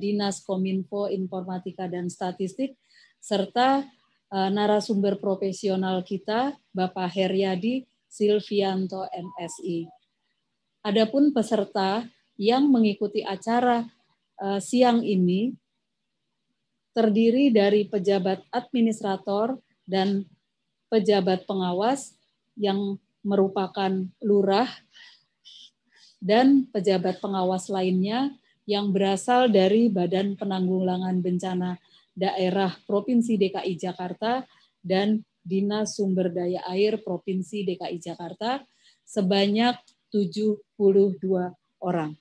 Dinas Kominfo Informatika dan Statistik, serta narasumber profesional kita, Bapak Heriadi Silvianto, MSI. Adapun peserta yang mengikuti acara siang ini terdiri dari pejabat administrator dan pejabat pengawas yang merupakan lurah dan pejabat pengawas lainnya yang berasal dari Badan Penanggulangan Bencana Daerah Provinsi DKI Jakarta dan Dinas Sumber Daya Air Provinsi DKI Jakarta sebanyak 72 orang.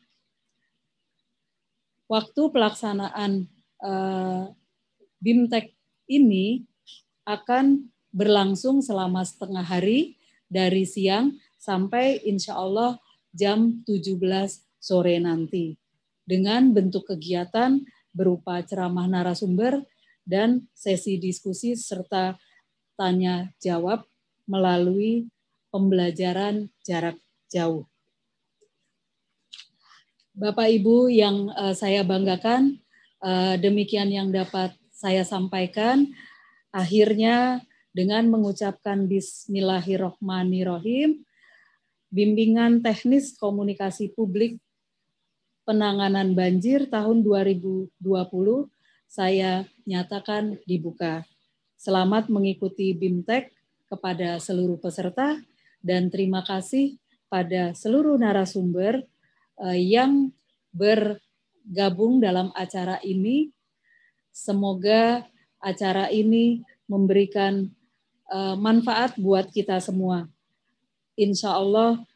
Waktu pelaksanaan BIMTEK ini akan berlangsung selama setengah hari dari siang sampai insya Allah jam 17 sore nanti. Dengan bentuk kegiatan berupa ceramah narasumber dan sesi diskusi serta tanya jawab melalui pembelajaran jarak jauh. Bapak Ibu yang saya banggakan, demikian yang dapat saya sampaikan. Akhirnya dengan mengucapkan Bismillahirrohmanirrohim, Bimbingan Teknis Komunikasi Publik Penanganan Banjir tahun 2020 saya nyatakan dibuka. Selamat mengikuti BIMTEK kepada seluruh peserta dan terima kasih pada seluruh narasumber yang bergabung dalam acara ini. Semoga acara ini memberikan manfaat buat kita semua. Insya Allah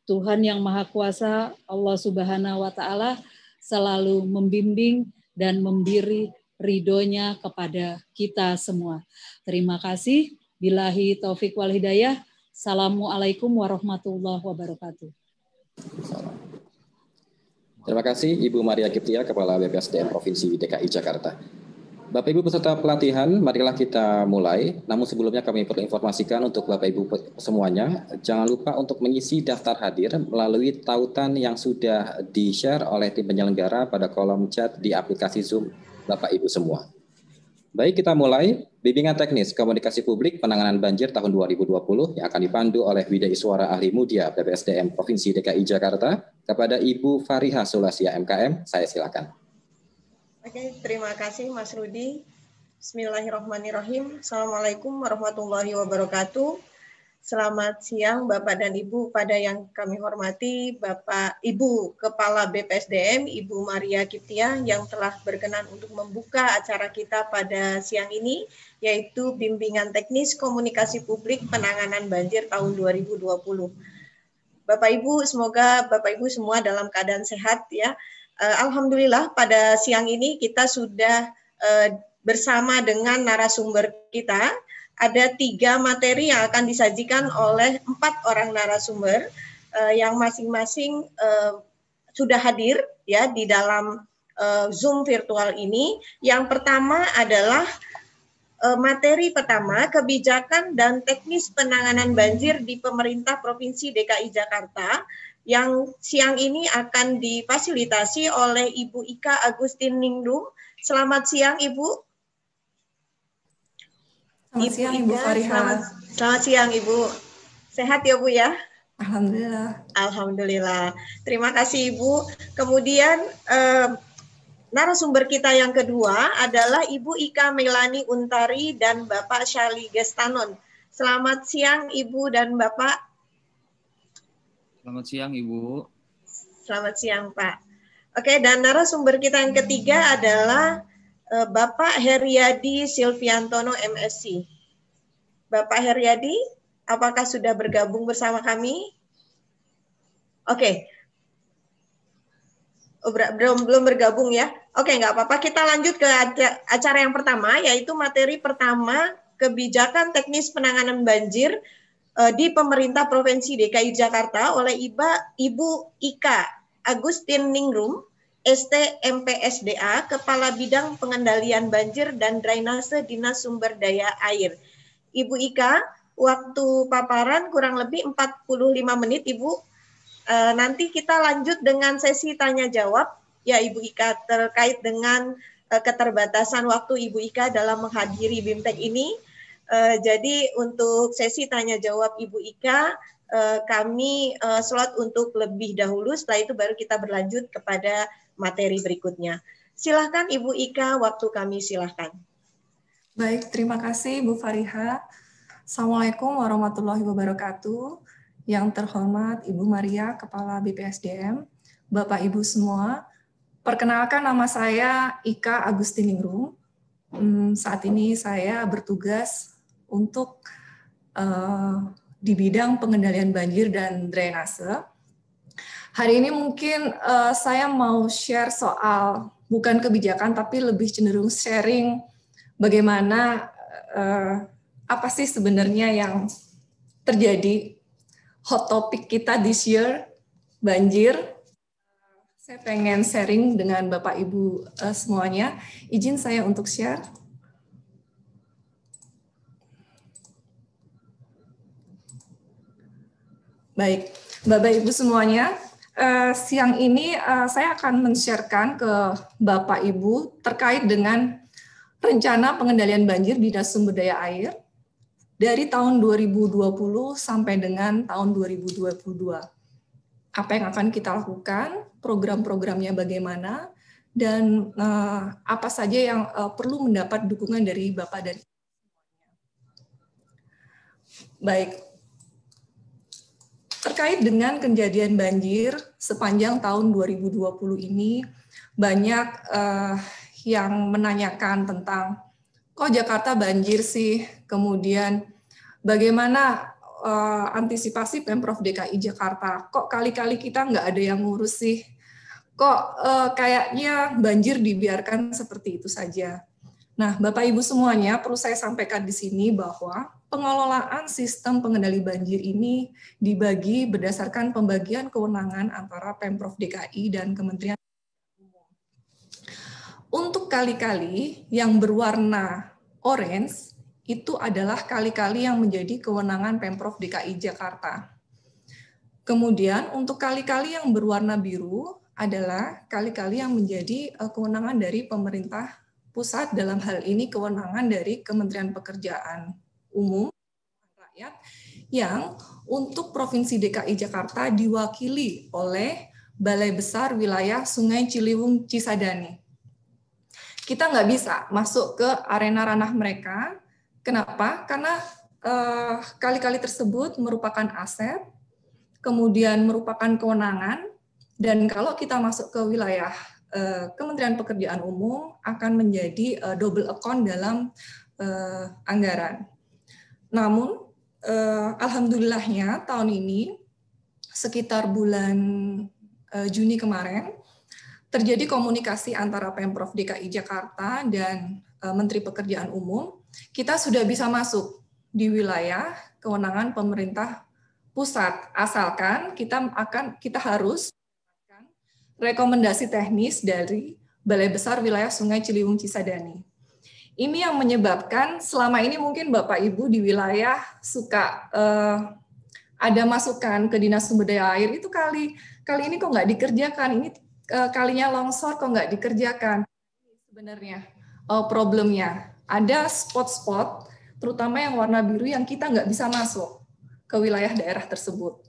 Tuhan yang Maha Kuasa, Allah Subhanahu wa Ta'ala, selalu membimbing dan memberi ridhonya kepada kita semua. Terima kasih. Billahi taufik wal hidayah. Assalamualaikum warahmatullahi wabarakatuh. Terima kasih Ibu Maria Kiptia, Kepala BPSDM Provinsi DKI Jakarta. Bapak Ibu peserta pelatihan, marilah kita mulai. Namun sebelumnya kami perlu informasikan untuk Bapak Ibu semuanya, jangan lupa untuk mengisi daftar hadir melalui tautan yang sudah di-share oleh tim penyelenggara pada kolom chat di aplikasi Zoom Bapak Ibu semua. Baik, kita mulai. Bimbingan Teknis Komunikasi Publik Penanganan Banjir tahun 2020 yang akan dipandu oleh Widya Iswara Ahli Mudia BPSDM Provinsi DKI Jakarta kepada Ibu Fariha Sulasia MKM. Saya silakan. Oke, terima kasih Mas Rudi. Bismillahirrahmanirrahim. Assalamualaikum warahmatullahi wabarakatuh. Selamat siang Bapak dan Ibu pada yang kami hormati, Bapak Ibu Kepala BPSDM, Ibu Maria Kiptia yang telah berkenan untuk membuka acara kita pada siang ini, yaitu Bimbingan Teknis Komunikasi Publik Penanganan Banjir tahun 2020. Bapak Ibu, semoga Bapak Ibu semua dalam keadaan sehat ya. Alhamdulillah pada siang ini kita sudah bersama dengan narasumber kita. Ada 3 materi yang akan disajikan oleh 4 orang narasumber yang masing-masing sudah hadir ya di dalam Zoom virtual ini. Yang pertama adalah materi pertama, kebijakan dan teknis penanganan banjir di pemerintah Provinsi DKI Jakarta, yang siang ini akan difasilitasi oleh Ibu Ika Agustin Ningrum. Selamat siang Ibu. Selamat siang Ibu Fariha. Selamat siang Ibu. Sehat ya Bu ya? Alhamdulillah. Alhamdulillah. Terima kasih Ibu. Kemudian narasumber kita yang kedua adalah Ibu Ika Melani Untari dan Bapak Syali Gestanon. Selamat siang Ibu dan Bapak. Selamat siang Ibu. Selamat siang Pak. Oke, dan narasumber kita yang ketiga adalah Bapak Heriadi Silviantono MSc. Bapak Heriadi, apakah sudah bergabung bersama kami? Oke. Belum bergabung ya. Oke, nggak apa-apa. Kita lanjut ke acara yang pertama, yaitu materi pertama, kebijakan teknis penanganan banjir di pemerintah Provinsi DKI Jakarta oleh Ibu Ika Agustin Ningrum, ST MPSDA, Kepala Bidang Pengendalian Banjir dan Drainase Dinas Sumber Daya Air. Ibu Ika, waktu paparan kurang lebih 45 menit Ibu. Nanti kita lanjut dengan sesi tanya jawab Ya, Ibu Ika, terkait dengan keterbatasan waktu Ibu Ika dalam menghadiri BIMTEK ini. Jadi untuk sesi tanya jawab Ibu Ika, kami slot untuk lebih dahulu, setelah itu baru kita berlanjut kepada materi berikutnya. Silahkan Ibu Ika, waktu kami silahkan. Baik, terima kasih Bu Fariha. Assalamualaikum warahmatullahi wabarakatuh. Yang terhormat Ibu Maria, Kepala BPSDM, Bapak Ibu semua. Perkenalkan, nama saya Ika Agustiningrum. Saat ini saya bertugas untuk di bidang pengendalian banjir dan drainase. Hari ini mungkin saya mau share soal bukan kebijakan, tapi lebih cenderung sharing bagaimana apa sih sebenarnya yang terjadi. Hot topic kita this year, banjir. Saya pengen sharing dengan Bapak Ibu semuanya. Izin saya untuk share. Baik, Bapak Ibu semuanya, siang ini saya akan men-sharekan ke Bapak Ibu terkait dengan rencana pengendalian banjir Dinas Sumber Daya Air dari tahun 2020 sampai dengan tahun 2022. Apa yang akan kita lakukan, program-programnya bagaimana, dan apa saja yang perlu mendapat dukungan dari Bapak dan Ibu semuanya. Baik, terkait dengan kejadian banjir sepanjang tahun 2020 ini, banyak yang menanyakan tentang, kok Jakarta banjir sih, kemudian bagaimana antisipasi Pemprov DKI Jakarta, kok kali-kali kita nggak ada yang ngurus sih, kok kayaknya banjir dibiarkan seperti itu saja. Nah, Bapak Ibu semuanya, perlu saya sampaikan di sini bahwa pengelolaan sistem pengendali banjir ini dibagi berdasarkan pembagian kewenangan antara Pemprov DKI dan Kementerian Umum. Untuk kali-kali yang berwarna orange, itu adalah kali-kali yang menjadi kewenangan Pemprov DKI Jakarta. Kemudian untuk kali-kali yang berwarna biru adalah kali-kali yang menjadi kewenangan dari pemerintah pusat, dalam hal ini kewenangan dari Kementerian Pekerjaan Umum Rakyat, yang untuk Provinsi DKI Jakarta diwakili oleh Balai Besar Wilayah Sungai Ciliwung Cisadane. Kita nggak bisa masuk ke arena ranah mereka. Kenapa? Karena kali-kali tersebut merupakan aset, kemudian merupakan kewenangan, dan kalau kita masuk ke wilayah Kementerian Pekerjaan Umum akan menjadi double account dalam anggaran. Namun, alhamdulillahnya tahun ini, sekitar bulan Juni kemarin, terjadi komunikasi antara Pemprov DKI Jakarta dan Menteri Pekerjaan Umum. Kita sudah bisa masuk di wilayah kewenangan pemerintah pusat, asalkan kita harus rekomendasi teknis dari Balai Besar Wilayah Sungai Ciliwung Cisadane. Ini yang menyebabkan selama ini mungkin Bapak Ibu di wilayah suka ada masukan ke Dinas Sumber Daya Air, itu kali ini kok nggak dikerjakan, ini kalinya longsor kok nggak dikerjakan. Sebenarnya problemnya ada spot-spot, terutama yang warna biru yang kita nggak bisa masuk ke wilayah daerah tersebut.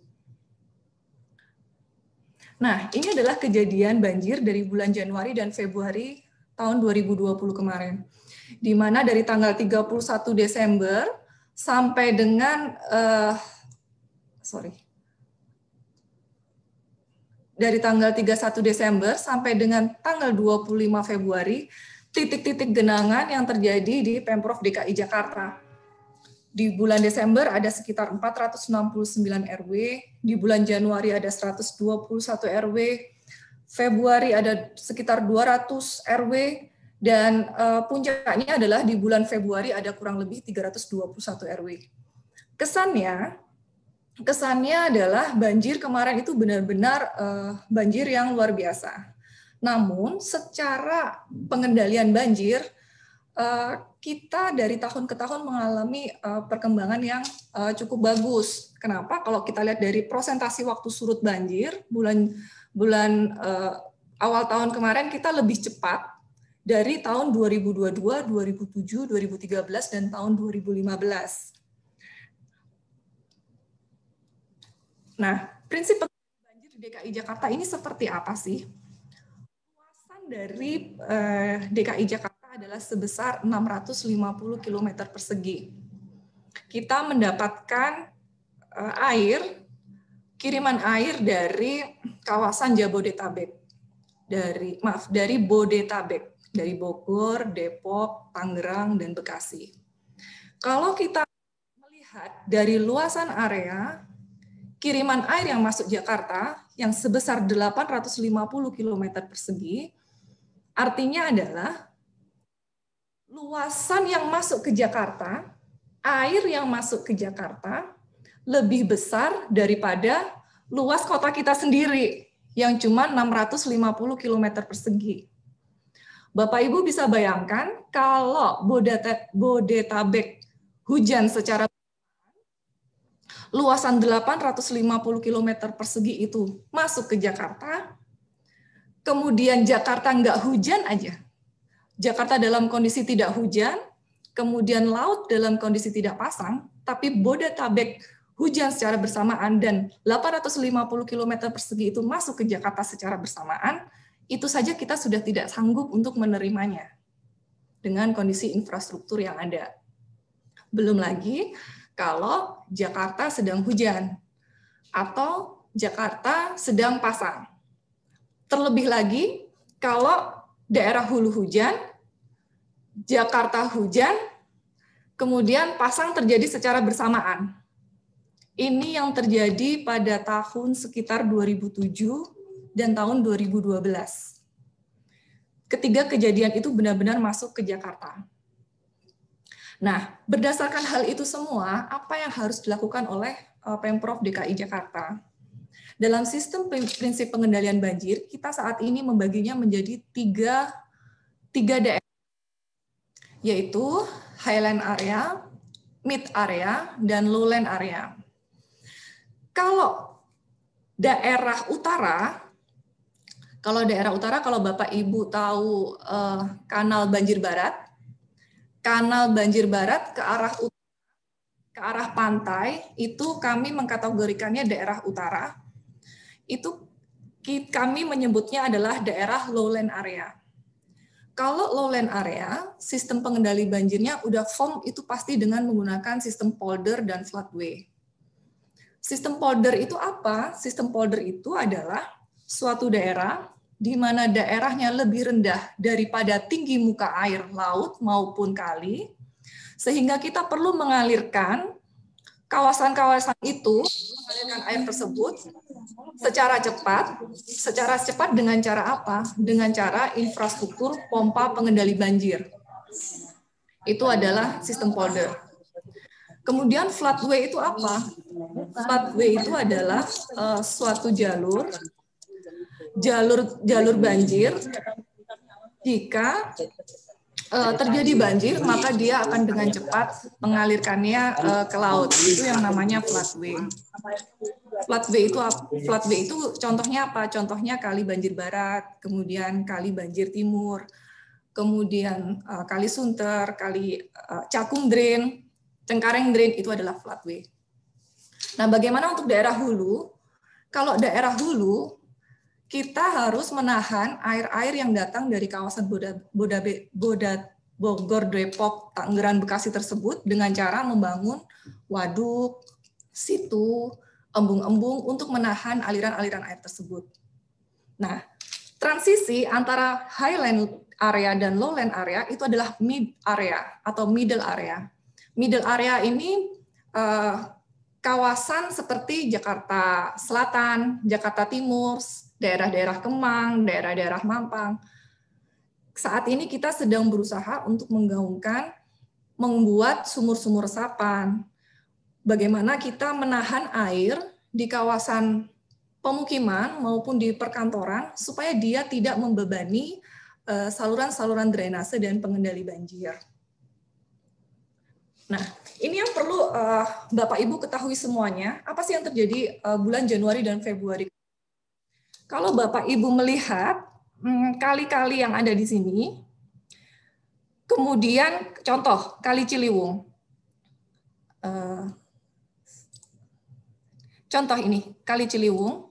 Nah, ini adalah kejadian banjir dari bulan Januari dan Februari tahun 2020 kemarin, di mana dari tanggal 31 Desember sampai dengan dari tanggal 31 Desember sampai dengan tanggal 25 Februari, titik-titik genangan yang terjadi di Pemprov DKI Jakarta. Di bulan Desember ada sekitar 469 RW, di bulan Januari ada 121 RW, Februari ada sekitar 200 RW, dan puncaknya adalah di bulan Februari ada kurang lebih 321 RW. Kesannya adalah banjir kemarin itu benar-benar banjir yang luar biasa. Namun secara pengendalian banjir, kita dari tahun ke tahun mengalami perkembangan yang cukup bagus. Kenapa? Kalau kita lihat dari prosentasi waktu surut banjir, bulan awal tahun kemarin kita lebih cepat dari tahun 2022, 2007, 2013, dan tahun 2015. Nah, prinsip pengendalian banjir di DKI Jakarta ini seperti apa sih? Luasan dari DKI Jakarta adalah sebesar 650 km persegi. Kita mendapatkan kiriman air dari kawasan Jabodetabek, dari Bodetabek, dari Bogor, Depok, Tangerang, dan Bekasi. Kalau kita melihat dari luasan area, kiriman air yang masuk Jakarta yang sebesar 850 km persegi, artinya adalah luasan yang masuk ke Jakarta, air yang masuk ke Jakarta lebih besar daripada luas kota kita sendiri yang cuma 650 km persegi. Bapak Ibu bisa bayangkan kalau Bodetabek hujan secara luasan 850 km persegi itu masuk ke Jakarta, kemudian Jakarta nggak hujan aja. Jakarta dalam kondisi tidak hujan, kemudian laut dalam kondisi tidak pasang, tapi Bodetabek hujan secara bersamaan dan 850 km persegi itu masuk ke Jakarta secara bersamaan, itu saja kita sudah tidak sanggup untuk menerimanya dengan kondisi infrastruktur yang ada. Belum lagi kalau Jakarta sedang hujan atau Jakarta sedang pasang. Terlebih lagi kalau daerah hulu hujan, Jakarta hujan, kemudian pasang terjadi secara bersamaan. Ini yang terjadi pada tahun sekitar 2007 dan tahun 2012. Ketiga kejadian itu benar-benar masuk ke Jakarta. Nah, berdasarkan hal itu semua, apa yang harus dilakukan oleh Pemprov DKI Jakarta? Dalam sistem prinsip pengendalian banjir, kita saat ini membaginya menjadi tiga daerah, yaitu highland area, mid area, dan lowland area. Kalau daerah utara, kalau Bapak Ibu tahu kanal banjir barat ke arah pantai, itu kami mengkategorikannya daerah utara. Itu kami menyebutnya adalah daerah lowland area. Kalau lowland area, sistem pengendali banjirnya udah form itu pasti dengan menggunakan sistem polder dan floodway. Sistem polder itu apa? Sistem polder itu adalah suatu daerah di mana daerahnya lebih rendah daripada tinggi muka air laut maupun kali, sehingga kita perlu mengalirkan kawasan-kawasan itu, mengalirkan air tersebut secara cepat dengan cara apa? Dengan cara infrastruktur pompa pengendali banjir. Itu adalah sistem polder. Kemudian floodway itu apa? Floodway itu adalah suatu jalur banjir. Jika terjadi banjir, maka dia akan dengan cepat mengalirkannya ke laut. Itu yang namanya floodway. Floodway itu contohnya apa? Contohnya kali banjir barat, kemudian kali banjir timur, kemudian kali Sunter, kali Cakung drain, Cengkareng drain, itu adalah floodway. Nah, bagaimana untuk daerah hulu? Kalau daerah hulu, kita harus menahan air-air yang datang dari kawasan Bogor, Depok, Tangerang, Bekasi tersebut dengan cara membangun waduk, situ, embung-embung untuk menahan aliran-aliran air tersebut. Nah, transisi antara highland area dan lowland area itu adalah mid area atau middle area. Middle area ini kawasan seperti Jakarta Selatan, Jakarta Timur, daerah-daerah Kemang, daerah-daerah Mampang. Saat ini kita sedang berusaha untuk menggaungkan, membuat sumur-sumur resapan. Bagaimana kita menahan air di kawasan pemukiman maupun di perkantoran supaya dia tidak membebani saluran-saluran drainase dan pengendali banjir. Nah, ini yang perlu Bapak Ibu ketahui semuanya. Apa sih yang terjadi bulan Januari dan Februari? Kalau Bapak Ibu melihat kali-kali yang ada di sini. Kemudian contoh Kali Ciliwung. Contoh ini Kali Ciliwung.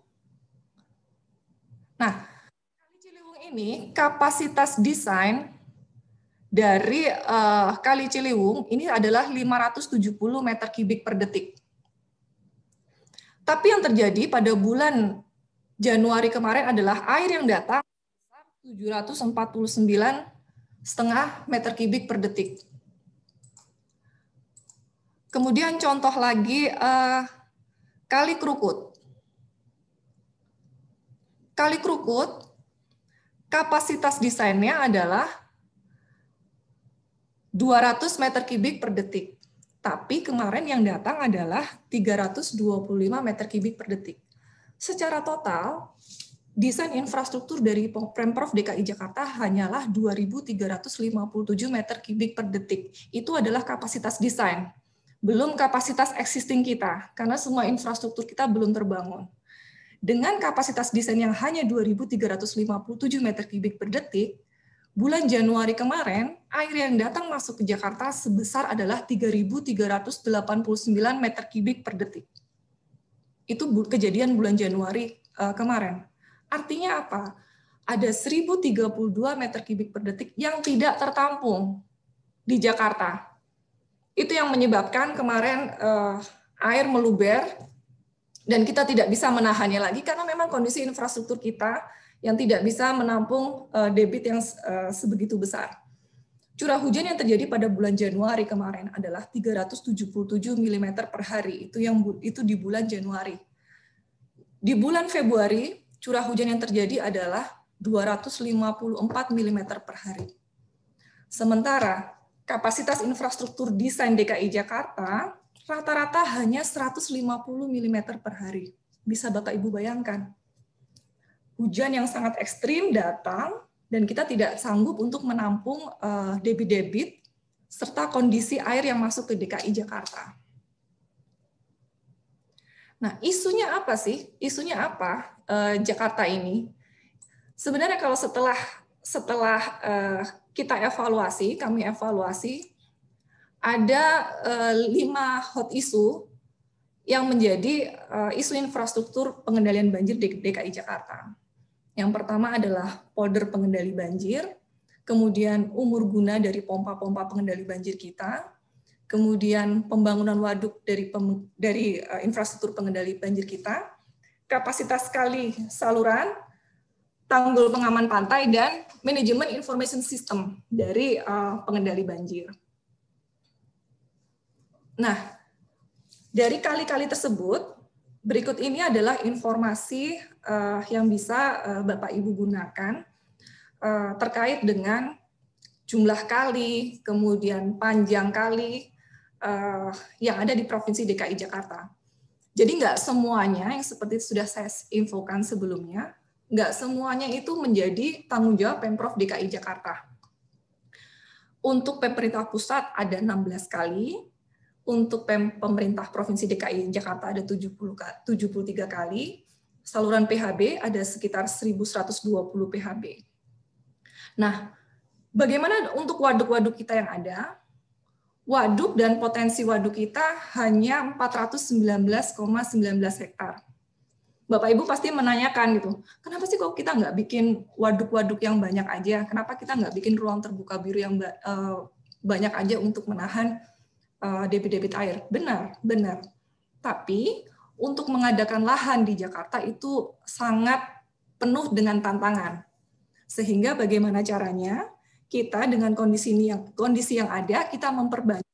Nah, Kali Ciliwung ini kapasitas desain dari Kali Ciliwung ini adalah 570 meter kubik per detik. Tapi yang terjadi pada bulan Januari kemarin adalah air yang datang 749,5 meter kubik per detik. Kemudian contoh lagi Kali Krukut. Kali Krukut kapasitas desainnya adalah 200 meter kubik per detik. Tapi kemarin yang datang adalah 325 meter kubik per detik. Secara total, desain infrastruktur dari Pemprov DKI Jakarta hanyalah 2.357 meter kubik per detik. Itu adalah kapasitas desain. Belum kapasitas existing kita, karena semua infrastruktur kita belum terbangun. Dengan kapasitas desain yang hanya 2.357 meter kubik per detik, bulan Januari kemarin, air yang datang masuk ke Jakarta sebesar adalah 3.389 meter kubik per detik. Itu kejadian bulan Januari kemarin. Artinya apa? Ada 1.032 meter kubik per detik yang tidak tertampung di Jakarta. Itu yang menyebabkan kemarin air meluber dan kita tidak bisa menahannya lagi karena memang kondisi infrastruktur kita yang tidak bisa menampung debit yang sebegitu besar. Curah hujan yang terjadi pada bulan Januari kemarin adalah 377 mm per hari. Itu di bulan Januari. Di bulan Februari, curah hujan yang terjadi adalah 254 mm per hari. Sementara kapasitas infrastruktur desain DKI Jakarta rata-rata hanya 150 mm per hari. Bisa Bapak Ibu bayangkan. Hujan yang sangat ekstrim datang dan kita tidak sanggup untuk menampung debit-debit serta kondisi air yang masuk ke DKI Jakarta. Nah, isunya apa sih? Isunya apa Jakarta ini? Sebenarnya kalau setelah kita evaluasi, kami evaluasi, ada 5 hot issue yang menjadi isu infrastruktur pengendalian banjir di DKI Jakarta. Yang pertama adalah polder pengendali banjir, kemudian umur guna dari pompa-pompa pengendali banjir kita, kemudian pembangunan waduk dari infrastruktur pengendali banjir kita, kapasitas kali saluran, tanggul pengaman pantai, dan manajemen information system dari pengendali banjir. Nah, dari kali-kali tersebut, berikut ini adalah informasi yang bisa Bapak Ibu gunakan terkait dengan jumlah kali, kemudian panjang kali yang ada di Provinsi DKI Jakarta. Jadi nggak semuanya yang seperti sudah saya infokan sebelumnya, nggak semuanya itu menjadi tanggung jawab Pemprov DKI Jakarta. Untuk pemerintah pusat ada 16 kali, untuk pemerintah Provinsi DKI Jakarta ada 73 kali, saluran PHB ada sekitar 1.120 PHB. Nah, bagaimana untuk waduk-waduk kita yang ada? Waduk dan potensi waduk kita hanya 419,19 hektar. Bapak Ibu pasti menanyakan gitu, kenapa sih kok kita nggak bikin waduk-waduk yang banyak aja? Kenapa kita nggak bikin ruang terbuka biru yang banyak aja untuk menahan debit-debit air? Benar. Tapi untuk mengadakan lahan di Jakarta itu sangat penuh dengan tantangan. Sehingga bagaimana caranya kita dengan kondisi yang ada, kita memperbanyak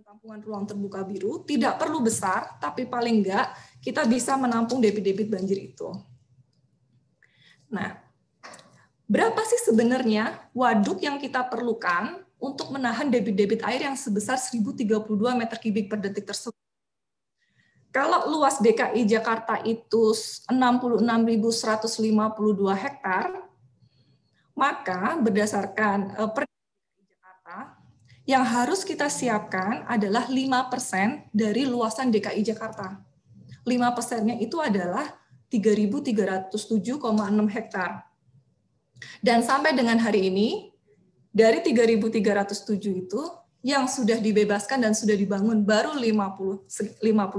tampungan ruang terbuka biru, tidak perlu besar, tapi paling enggak kita bisa menampung debit-debit banjir itu. Nah, berapa sih sebenarnya waduk yang kita perlukan untuk menahan debit-debit air yang sebesar 1.032 meter kubik per detik tersebut? Kalau luas DKI Jakarta itu 66.152 hektar, maka berdasarkan per DKI Jakarta, yang harus kita siapkan adalah 5% dari luasan DKI Jakarta. 5%-nya itu adalah 3.307,6 hektar. Dan sampai dengan hari ini, dari 3.307 itu, yang sudah dibebaskan dan sudah dibangun baru 50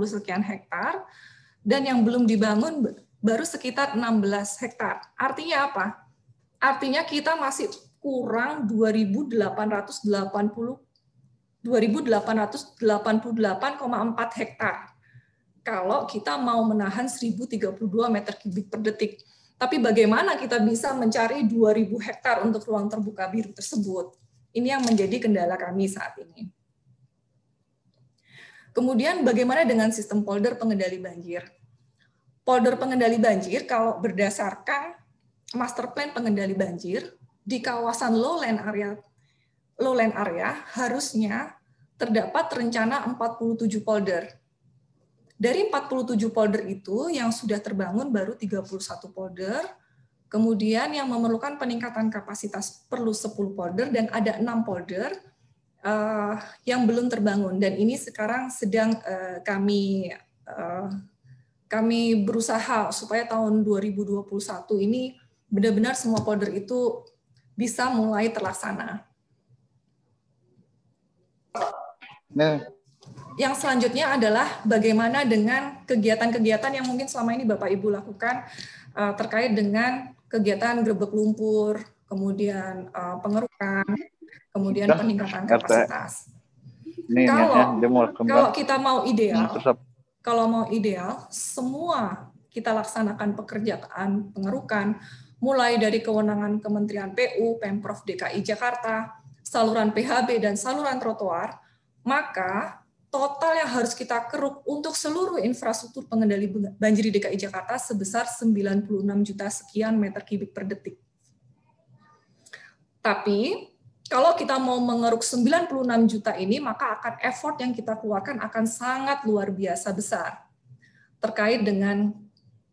sekian hektar, dan yang belum dibangun baru sekitar 16 hektar. Artinya apa? Artinya kita masih kurang 2.888,4 hektar kalau kita mau menahan 1.032 meter kubik per detik. Tapi bagaimana kita bisa mencari 2.000 hektar untuk ruang terbuka biru tersebut? Ini yang menjadi kendala kami saat ini. Kemudian bagaimana dengan sistem polder pengendali banjir? Polder pengendali banjir kalau berdasarkan Master Plan Pengendali Banjir, di kawasan lowland area harusnya terdapat rencana 47 polder. Dari 47 polder itu yang sudah terbangun baru 31 polder, kemudian yang memerlukan peningkatan kapasitas perlu 10 polder, dan ada 6 polder yang belum terbangun. Dan ini sekarang sedang kami berusaha supaya tahun 2021 ini benar-benar semua polder itu bisa mulai terlaksana. Yang selanjutnya adalah bagaimana dengan kegiatan-kegiatan yang mungkin selama ini Bapak Ibu lakukan terkait dengan kegiatan grebek lumpur, kemudian pengerukan, kemudian peningkatan kapasitas. Kalau kita mau ideal, semua kita laksanakan pekerjaan pengerukan, mulai dari kewenangan Kementerian PU, Pemprov DKI Jakarta, saluran PHB, dan saluran trotoar, maka total yang harus kita keruk untuk seluruh infrastruktur pengendali banjir di DKI Jakarta sebesar 96 juta sekian meter kubik per detik. Tapi, kalau kita mau mengeruk 96 juta ini, maka akan effort yang kita keluarkan akan sangat luar biasa besar, terkait dengan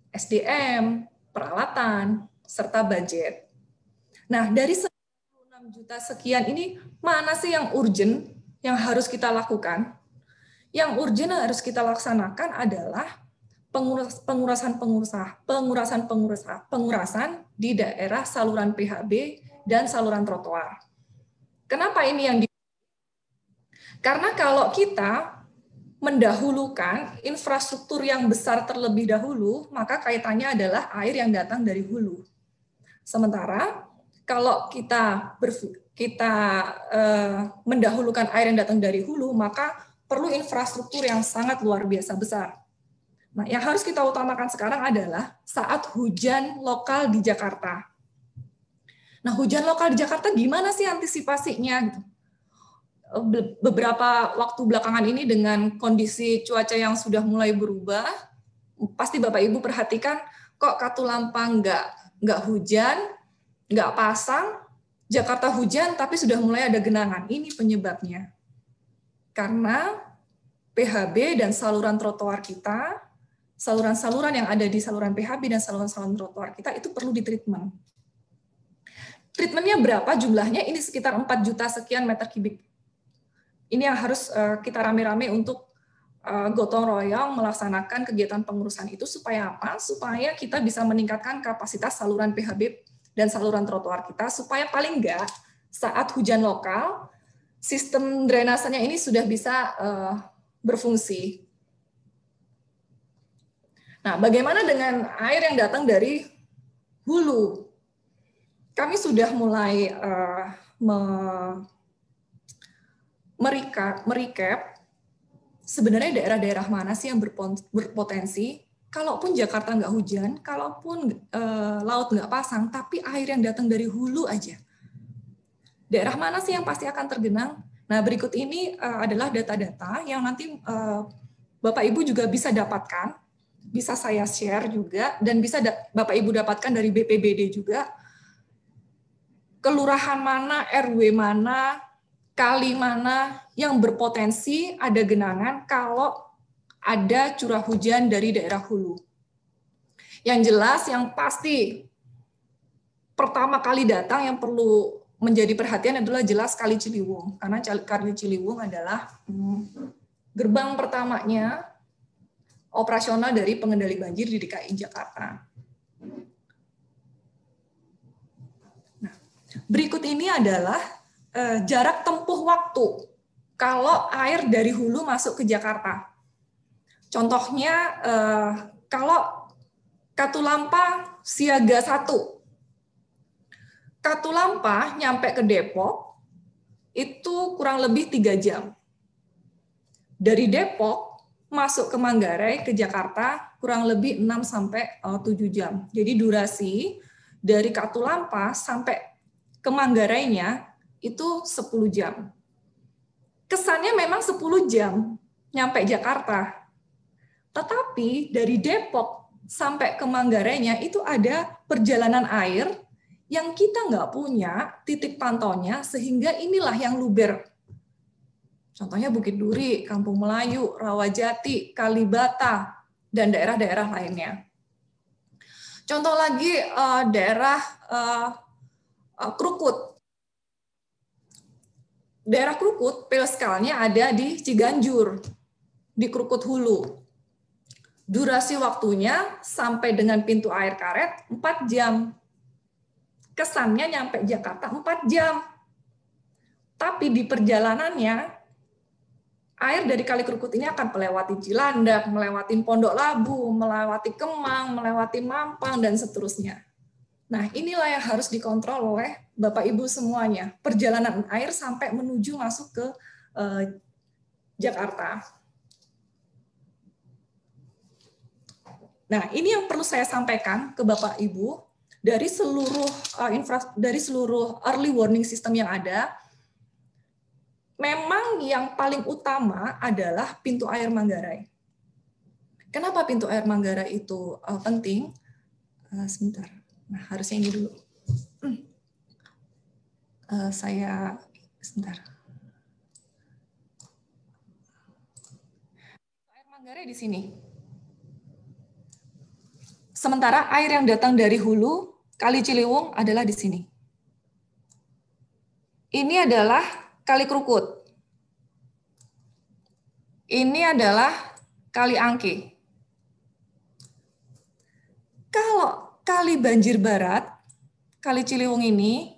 SDM, peralatan, serta budget. Nah, dari 96 juta sekian ini, mana sih yang urgent yang harus kita lakukan? Yang urgent yang harus kita laksanakan adalah pengurasan di daerah saluran PHB dan saluran trotoar. Kenapa ini yang Karena kalau kita mendahulukan infrastruktur yang besar terlebih dahulu, maka kaitannya adalah air yang datang dari hulu. Sementara kalau kita mendahulukan air yang datang dari hulu, maka perlu infrastruktur yang sangat luar biasa besar. Nah, yang harus kita utamakan sekarang adalah saat hujan lokal di Jakarta. Nah, hujan lokal di Jakarta gimana sih antisipasinya? Beberapa waktu belakangan ini dengan kondisi cuaca yang sudah mulai berubah, pasti Bapak Ibu perhatikan kok Katulampa nggak hujan, nggak pasang, Jakarta hujan tapi sudah mulai ada genangan. Ini penyebabnya. Karena PHB dan saluran trotoar kita, saluran-saluran yang ada di saluran PHB dan saluran-saluran trotoar kita itu perlu ditreatment. Treatmentnya berapa jumlahnya? Ini sekitar 4 juta sekian meter kubik. Ini yang harus kita rame-rame untuk gotong royong melaksanakan kegiatan pengurusan itu supaya apa? Supaya kita bisa meningkatkan kapasitas saluran PHB dan saluran trotoar kita, supaya paling enggak saat hujan lokal, sistem drainasenya ini sudah bisa berfungsi. Nah, bagaimana dengan air yang datang dari hulu? Kami sudah mulai merecap sebenarnya daerah-daerah mana sih yang berpotensi. Kalaupun Jakarta nggak hujan, kalaupun laut nggak pasang, tapi air yang datang dari hulu aja. Daerah mana sih yang pasti akan tergenang? Nah, berikut ini adalah data-data yang nanti Bapak Ibu juga bisa dapatkan, bisa saya share juga, dan bisa Bapak Ibu dapatkan dari BPBD juga. Kelurahan mana, RW mana, kali mana yang berpotensi ada genangan kalau ada curah hujan dari daerah hulu. Yang jelas, yang pasti pertama kali datang yang perlu menjadi perhatian adalah jelas Kali Ciliwung. Karena Kali Ciliwung adalah gerbang pertamanya operasional dari pengendali banjir di DKI Jakarta. Berikut ini adalah jarak tempuh waktu kalau air dari hulu masuk ke Jakarta. Contohnya kalau Katulampa siaga 1. Katulampa nyampe ke Depok itu kurang lebih 3 jam. Dari Depok masuk ke Manggarai ke Jakarta kurang lebih 6 sampai 7 jam. Jadi durasi dari Katulampa sampai ke Manggarainya itu 10 jam. Kesannya memang 10 jam nyampe Jakarta. Tetapi dari Depok sampai ke Manggarainya itu ada perjalanan air yang kita nggak punya titik pantaunya, sehingga inilah yang luber. Contohnya Bukit Duri, Kampung Melayu, Rawajati, Kalibata, dan daerah-daerah lainnya. Contoh lagi daerah Krukut. Daerah Krukut, Pilskalnya ada di Ciganjur, di Krukut Hulu. Durasi waktunya sampai dengan pintu air karet 4 jam. Kesannya nyampe Jakarta 4 jam. Tapi di perjalanannya, air dari Kali Krukut ini akan melewati Cilandak, melewati Pondok Labu, melewati Kemang, melewati Mampang, dan seterusnya. Nah, inilah yang harus dikontrol oleh Bapak Ibu semuanya. Perjalanan air sampai menuju masuk ke Jakarta. Nah, ini yang perlu saya sampaikan ke Bapak Ibu dari seluruh dari seluruh early warning system yang ada. Memang yang paling utama adalah pintu air Manggarai. Kenapa pintu air Manggarai itu penting? Sebentar. Nah, harusnya ini dulu. Saya sebentar. Air Manggarai di sini. Sementara air yang datang dari hulu, Kali Ciliwung adalah di sini. Ini adalah Kali Krukut. Ini adalah Kali Angke. Kalau Kali Banjir Barat, Kali Ciliwung ini,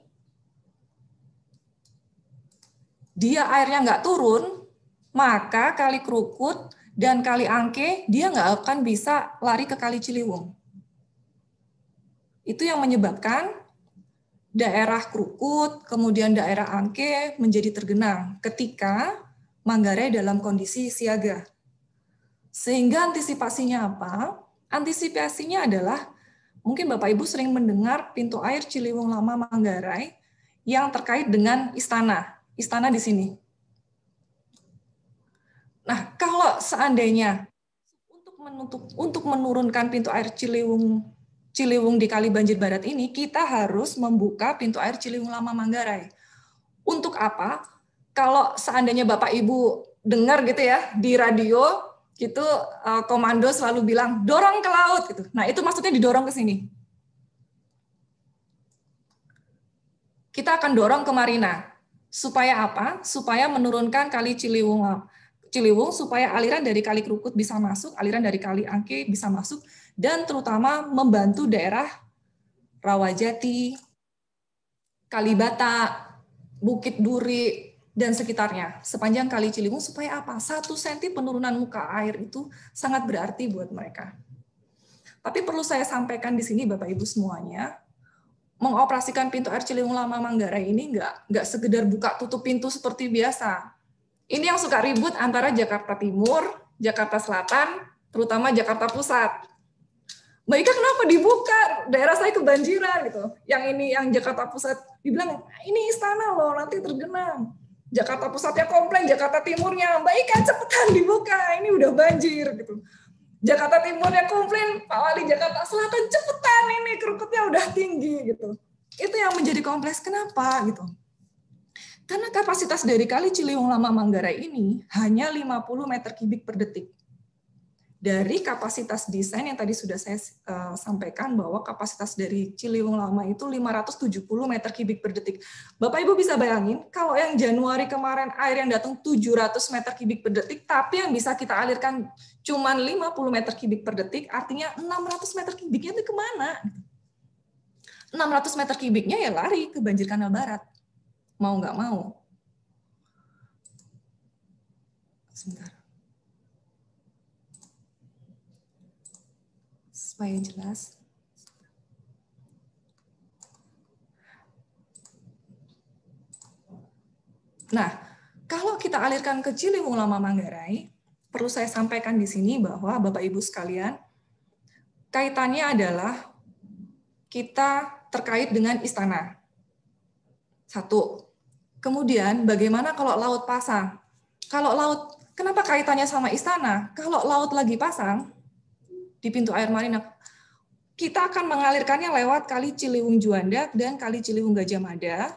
dia airnya nggak turun, maka Kali Krukut dan Kali Angke, dia nggak akan bisa lari ke Kali Ciliwung. Itu yang menyebabkan daerah Krukut, kemudian daerah Angke menjadi tergenang ketika Manggarai dalam kondisi siaga. Sehingga antisipasinya apa? Antisipasinya adalah, mungkin Bapak Ibu sering mendengar pintu air Ciliwung Lama Manggarai yang terkait dengan istana. Istana di sini. Nah, kalau seandainya untuk menurunkan pintu air Ciliwung di Kali Banjir Barat ini, kita harus membuka pintu air Ciliwung Lama Manggarai. Untuk apa? Kalau seandainya Bapak Ibu dengar gitu ya, di radio, gitu komando selalu bilang, dorong ke laut. Gitu. Nah, itu maksudnya didorong ke sini. Kita akan dorong ke Marina. Supaya apa? Supaya menurunkan Kali Ciliwung, supaya aliran dari Kali Krukut bisa masuk, aliran dari Kali Angke bisa masuk, dan terutama membantu daerah Rawajati, Kalibata, Bukit Duri, dan sekitarnya, sepanjang Kali Ciliwung, supaya apa? 1 cm penurunan muka air itu sangat berarti buat mereka. Tapi perlu saya sampaikan di sini, Bapak Ibu semuanya, mengoperasikan pintu air Ciliwung Lama Manggarai ini nggak sekedar buka tutup pintu seperti biasa. Ini yang suka ribut antara Jakarta Timur, Jakarta Selatan, terutama Jakarta Pusat. Mbak Ika, kenapa dibuka? Daerah saya kebanjiran gitu. Yang ini yang Jakarta Pusat dibilang ini istana loh, nanti tergenang. Jakarta Pusatnya komplain, Jakarta Timurnya, Mbak Ika cepetan dibuka, ini udah banjir gitu. Jakarta Timurnya komplain, Pak Wali Jakarta Selatan cepetan, ini Krukutnya udah tinggi gitu. Itu yang menjadi kompleks. Kenapa gitu? Karena kapasitas dari Kali Ciliwung Lama Manggarai ini hanya 50 meter kubik per detik. Dari kapasitas desain yang tadi sudah saya sampaikan bahwa kapasitas dari Ciliwung Lama itu 570 meter kubik per detik. Bapak Ibu bisa bayangin kalau yang Januari kemarin air yang datang 700 meter kubik per detik, tapi yang bisa kita alirkan cuma 50 meter kubik per detik, artinya 600 meter kubiknya itu kemana? 600 600 meter kubiknya ya lari ke banjir kanal barat. Mau nggak mau. Sebentar. Supaya jelas. Nah, kalau kita alirkan ke Ciliwung Lama Manggarai, perlu saya sampaikan di sini bahwa Bapak Ibu sekalian, kaitannya adalah kita terkait dengan istana. Satu. Kemudian bagaimana kalau laut pasang? Kalau laut, kenapa kaitannya sama istana? Kalau laut lagi pasang di pintu air Marina, kita akan mengalirkannya lewat Kali Ciliwung Juanda dan Kali Ciliwung Gajah Mada.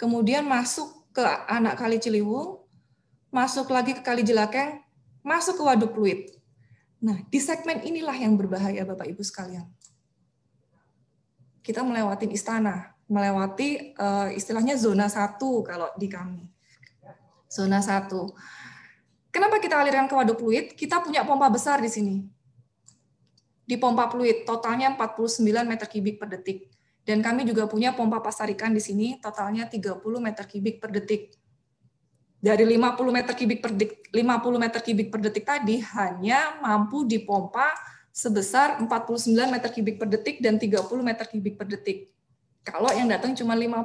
Kemudian masuk ke anak Kali Ciliwung, masuk lagi ke Kali Jelakeng, masuk ke Waduk Pluit. Nah, di segmen inilah yang berbahaya Bapak Ibu sekalian. Kita melewati istana, melewati istilahnya zona 1 kalau di kami. Zona 1. Kenapa kita alirkan ke Waduk Pluit? Kita punya pompa besar di sini. Di pompa Pluit, totalnya 49 meter kubik per detik. Dan kami juga punya pompa Pasarikan di sini, totalnya 30 meter kubik per detik. Dari 50 meter kubik per detik tadi hanya mampu dipompa sebesar 49 meter kubik per detik dan 30 meter kubik per detik. Kalau yang datang cuma 50.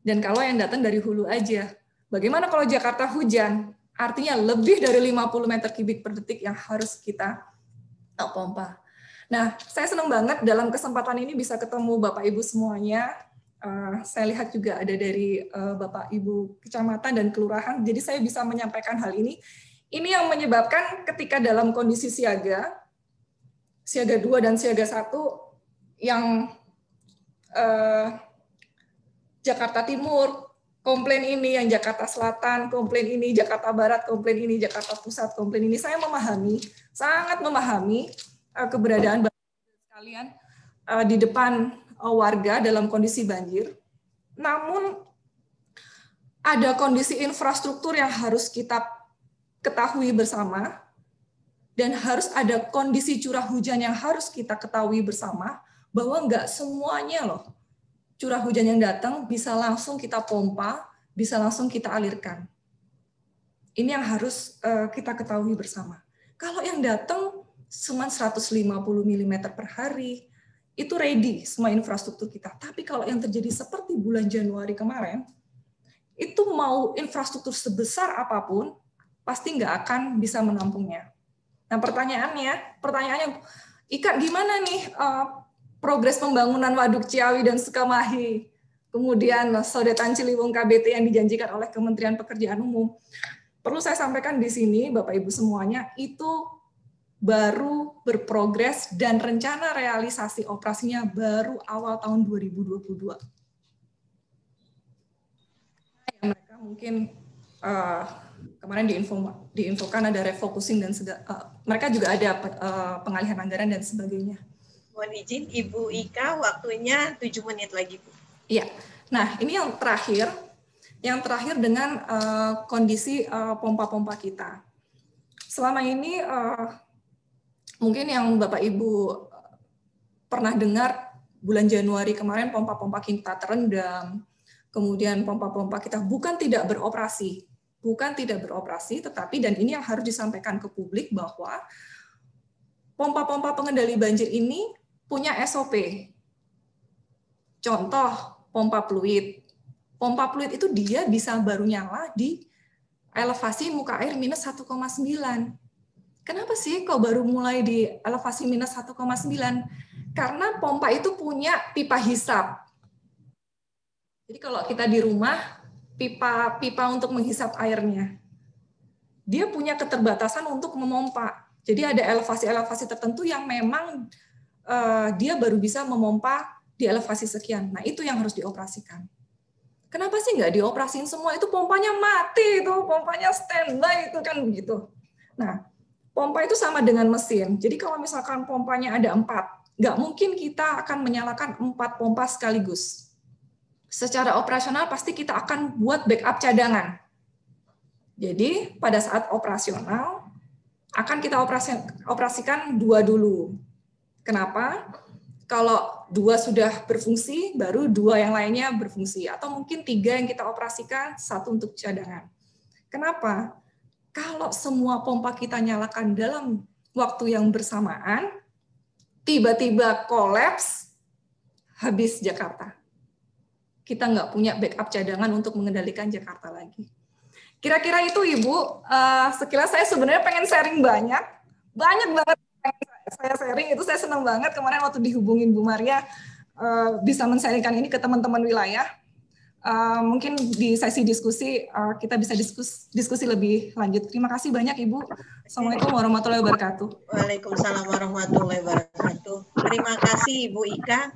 Dan kalau yang datang dari hulu aja. Bagaimana kalau Jakarta hujan? Artinya lebih dari 50 meter kubik per detik yang harus kita pompa. Nah, saya senang banget dalam kesempatan ini bisa ketemu Bapak Ibu semuanya. Saya lihat juga ada dari Bapak Ibu Kecamatan dan Kelurahan, jadi saya bisa menyampaikan hal ini. Ini yang menyebabkan ketika dalam kondisi siaga 2 dan siaga 1, yang Jakarta Timur, komplain ini, yang Jakarta Selatan, komplain ini, Jakarta Barat, komplain ini, Jakarta Pusat, komplain ini. Saya memahami, sangat memahami keberadaan sekalian di depan warga dalam kondisi banjir. Namun ada kondisi infrastruktur yang harus kita ketahui bersama dan harus ada kondisi curah hujan yang harus kita ketahui bersama bahwa enggak semuanya loh curah hujan yang datang bisa langsung kita pompa, bisa langsung kita alirkan. Ini yang harus kita ketahui bersama. Kalau yang datang cuma 150 mm per hari, itu ready semua infrastruktur kita. Tapi kalau yang terjadi seperti bulan Januari kemarin, itu mau infrastruktur sebesar apapun, pasti nggak akan bisa menampungnya. Nah pertanyaannya, Ika gimana nih progres pembangunan Waduk Ciawi dan Sukamahi, kemudian Sodetan Ciliwung KBT yang dijanjikan oleh Kementerian Pekerjaan Umum. Perlu saya sampaikan di sini, Bapak Ibu semuanya, itu baru berprogres dan rencana realisasi operasinya baru awal tahun 2022. Mereka mungkin kemarin diinfokan ada refocusing dan mereka juga ada pengalihan anggaran dan sebagainya. Mohon izin Ibu Ika, waktunya 7 menit lagi Bu. Iya. Nah ini yang terakhir dengan kondisi pompa-pompa kita. Selama ini mungkin yang Bapak Ibu pernah dengar bulan Januari kemarin pompa-pompa kita terendam, kemudian pompa-pompa kita bukan tidak beroperasi, tetapi dan ini yang harus disampaikan ke publik bahwa pompa-pompa pengendali banjir ini punya SOP. Contoh pompa Pluit. Pompa Pluit itu dia bisa baru nyala di elevasi muka air minus 1,9. Kenapa sih kok baru mulai di elevasi minus 1,9? Karena pompa itu punya pipa hisap. Jadi kalau kita di rumah, pipa untuk menghisap airnya. Dia punya keterbatasan untuk memompa. Jadi ada elevasi-elevasi tertentu yang memang dia baru bisa memompa di elevasi sekian. Nah itu yang harus dioperasikan. Kenapa sih nggak dioperasiin semua? Itu pompanya mati, itu pompanya standby, itu kan begitu. Nah, pompa itu sama dengan mesin. Jadi kalau misalkan pompanya ada 4, nggak mungkin kita akan menyalakan 4 pompa sekaligus. Secara operasional pasti kita akan buat backup cadangan. Jadi pada saat operasional akan kita operasikan 2 dulu. Kenapa? Kalau 2 sudah berfungsi, baru 2 yang lainnya berfungsi. Atau mungkin 3 yang kita operasikan, 1 untuk cadangan. Kenapa? Kalau semua pompa kita nyalakan dalam waktu yang bersamaan, tiba-tiba kolaps, habis Jakarta. Kita nggak punya backup cadangan untuk mengendalikan Jakarta lagi. Kira-kira itu Ibu, sekilas saya sebenarnya pengen sharing banyak banget saya sharing, itu saya senang banget kemarin waktu dihubungin Bu Maria bisa men-sharingkan ini ke teman-teman wilayah. Mungkin di sesi diskusi kita bisa diskusi lebih lanjut. Terima kasih banyak Ibu. Assalamualaikum warahmatullahi wabarakatuh. Waalaikumsalam warahmatullahi wabarakatuh. Terima kasih Ibu Ika.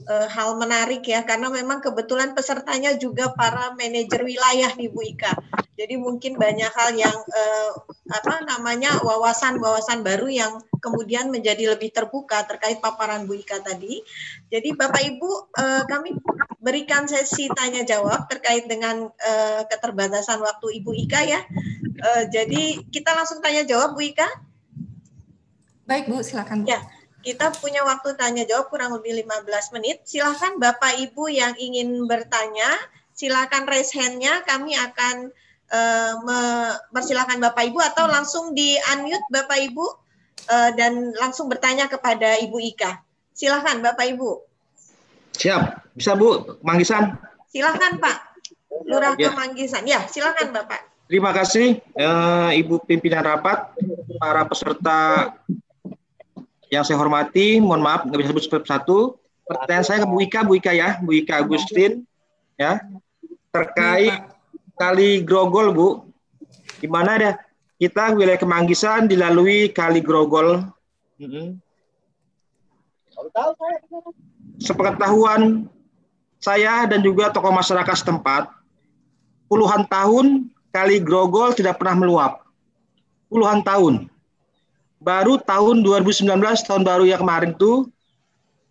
Hal menarik ya, karena memang kebetulan pesertanya juga para manajer wilayah nih Bu Ika. Jadi mungkin banyak hal yang wawasan-wawasan baru yang kemudian menjadi lebih terbuka terkait paparan Bu Ika tadi. Jadi Bapak Ibu, kami berikan sesi tanya jawab terkait dengan keterbatasan waktu Ibu Ika ya. Jadi kita langsung tanya jawab Bu Ika. Baik Bu, silakan Bu. Ya. Kita punya waktu tanya jawab kurang lebih 15 menit. Silakan Bapak Ibu yang ingin bertanya, silakan raise hand-nya. Kami akan mempersilakan Bapak Ibu atau langsung di-unmute Bapak Ibu dan langsung bertanya kepada Ibu Ika. Silakan Bapak Ibu. Siap. Bisa Bu, Manggisan? Silakan Pak. Lurah Manggisan. Ya, silakan Bapak. Terima kasih Ibu pimpinan rapat, para peserta yang saya hormati, mohon maaf nggak bisa sebut satu-satu. Pertanyaan saya ke Bu Ika ya, Bu Ika Agustin, ya, terkait Kali Grogol Bu, di mana ada kita wilayah Kemanggisan dilalui Kali Grogol. Sepengetahuan saya dan juga tokoh masyarakat setempat, puluhan tahun Kali Grogol tidak pernah meluap, puluhan tahun. Baru tahun 2019, tahun baru yang kemarin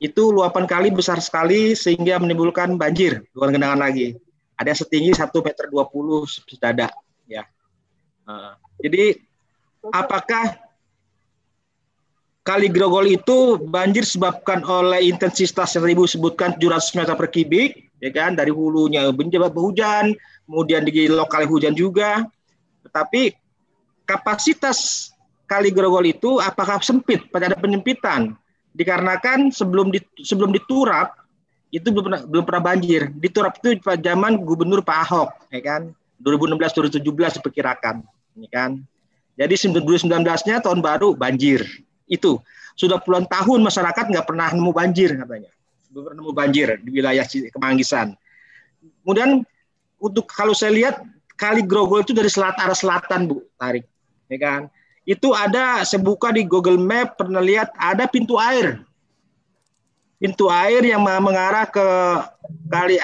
itu luapan kali besar sekali sehingga menimbulkan banjir, bukan genangan lagi. Ada yang setinggi 1,20 meter sedada. Ya. Jadi apakah Kali Grogol itu banjir disebabkan oleh intensitas yang Ibu sebutkan 700 meter per kubik, ya kan? Dari hulunya hujan, kemudian di lokal hujan juga. Tetapi kapasitas Kali Grogol itu apakah sempit, pada ada penyempitan, dikarenakan sebelum diturap itu belum pernah banjir. Diturap itu pada zaman Gubernur Pak Ahok, ya kan, 2016-2017 diperkirakan, ya kan. Jadi 2019-nya tahun baru banjir. Itu sudah puluhan tahun masyarakat nggak pernah nemu banjir katanya, belum pernah nemu banjir di wilayah Kemanggisan. Kemudian untuk kalau saya lihat Kali Grogol itu dari arah selatan Bu, tarik, ya kan. Itu ada, saya buka di Google Map, pernah lihat ada pintu air yang mengarah ke kali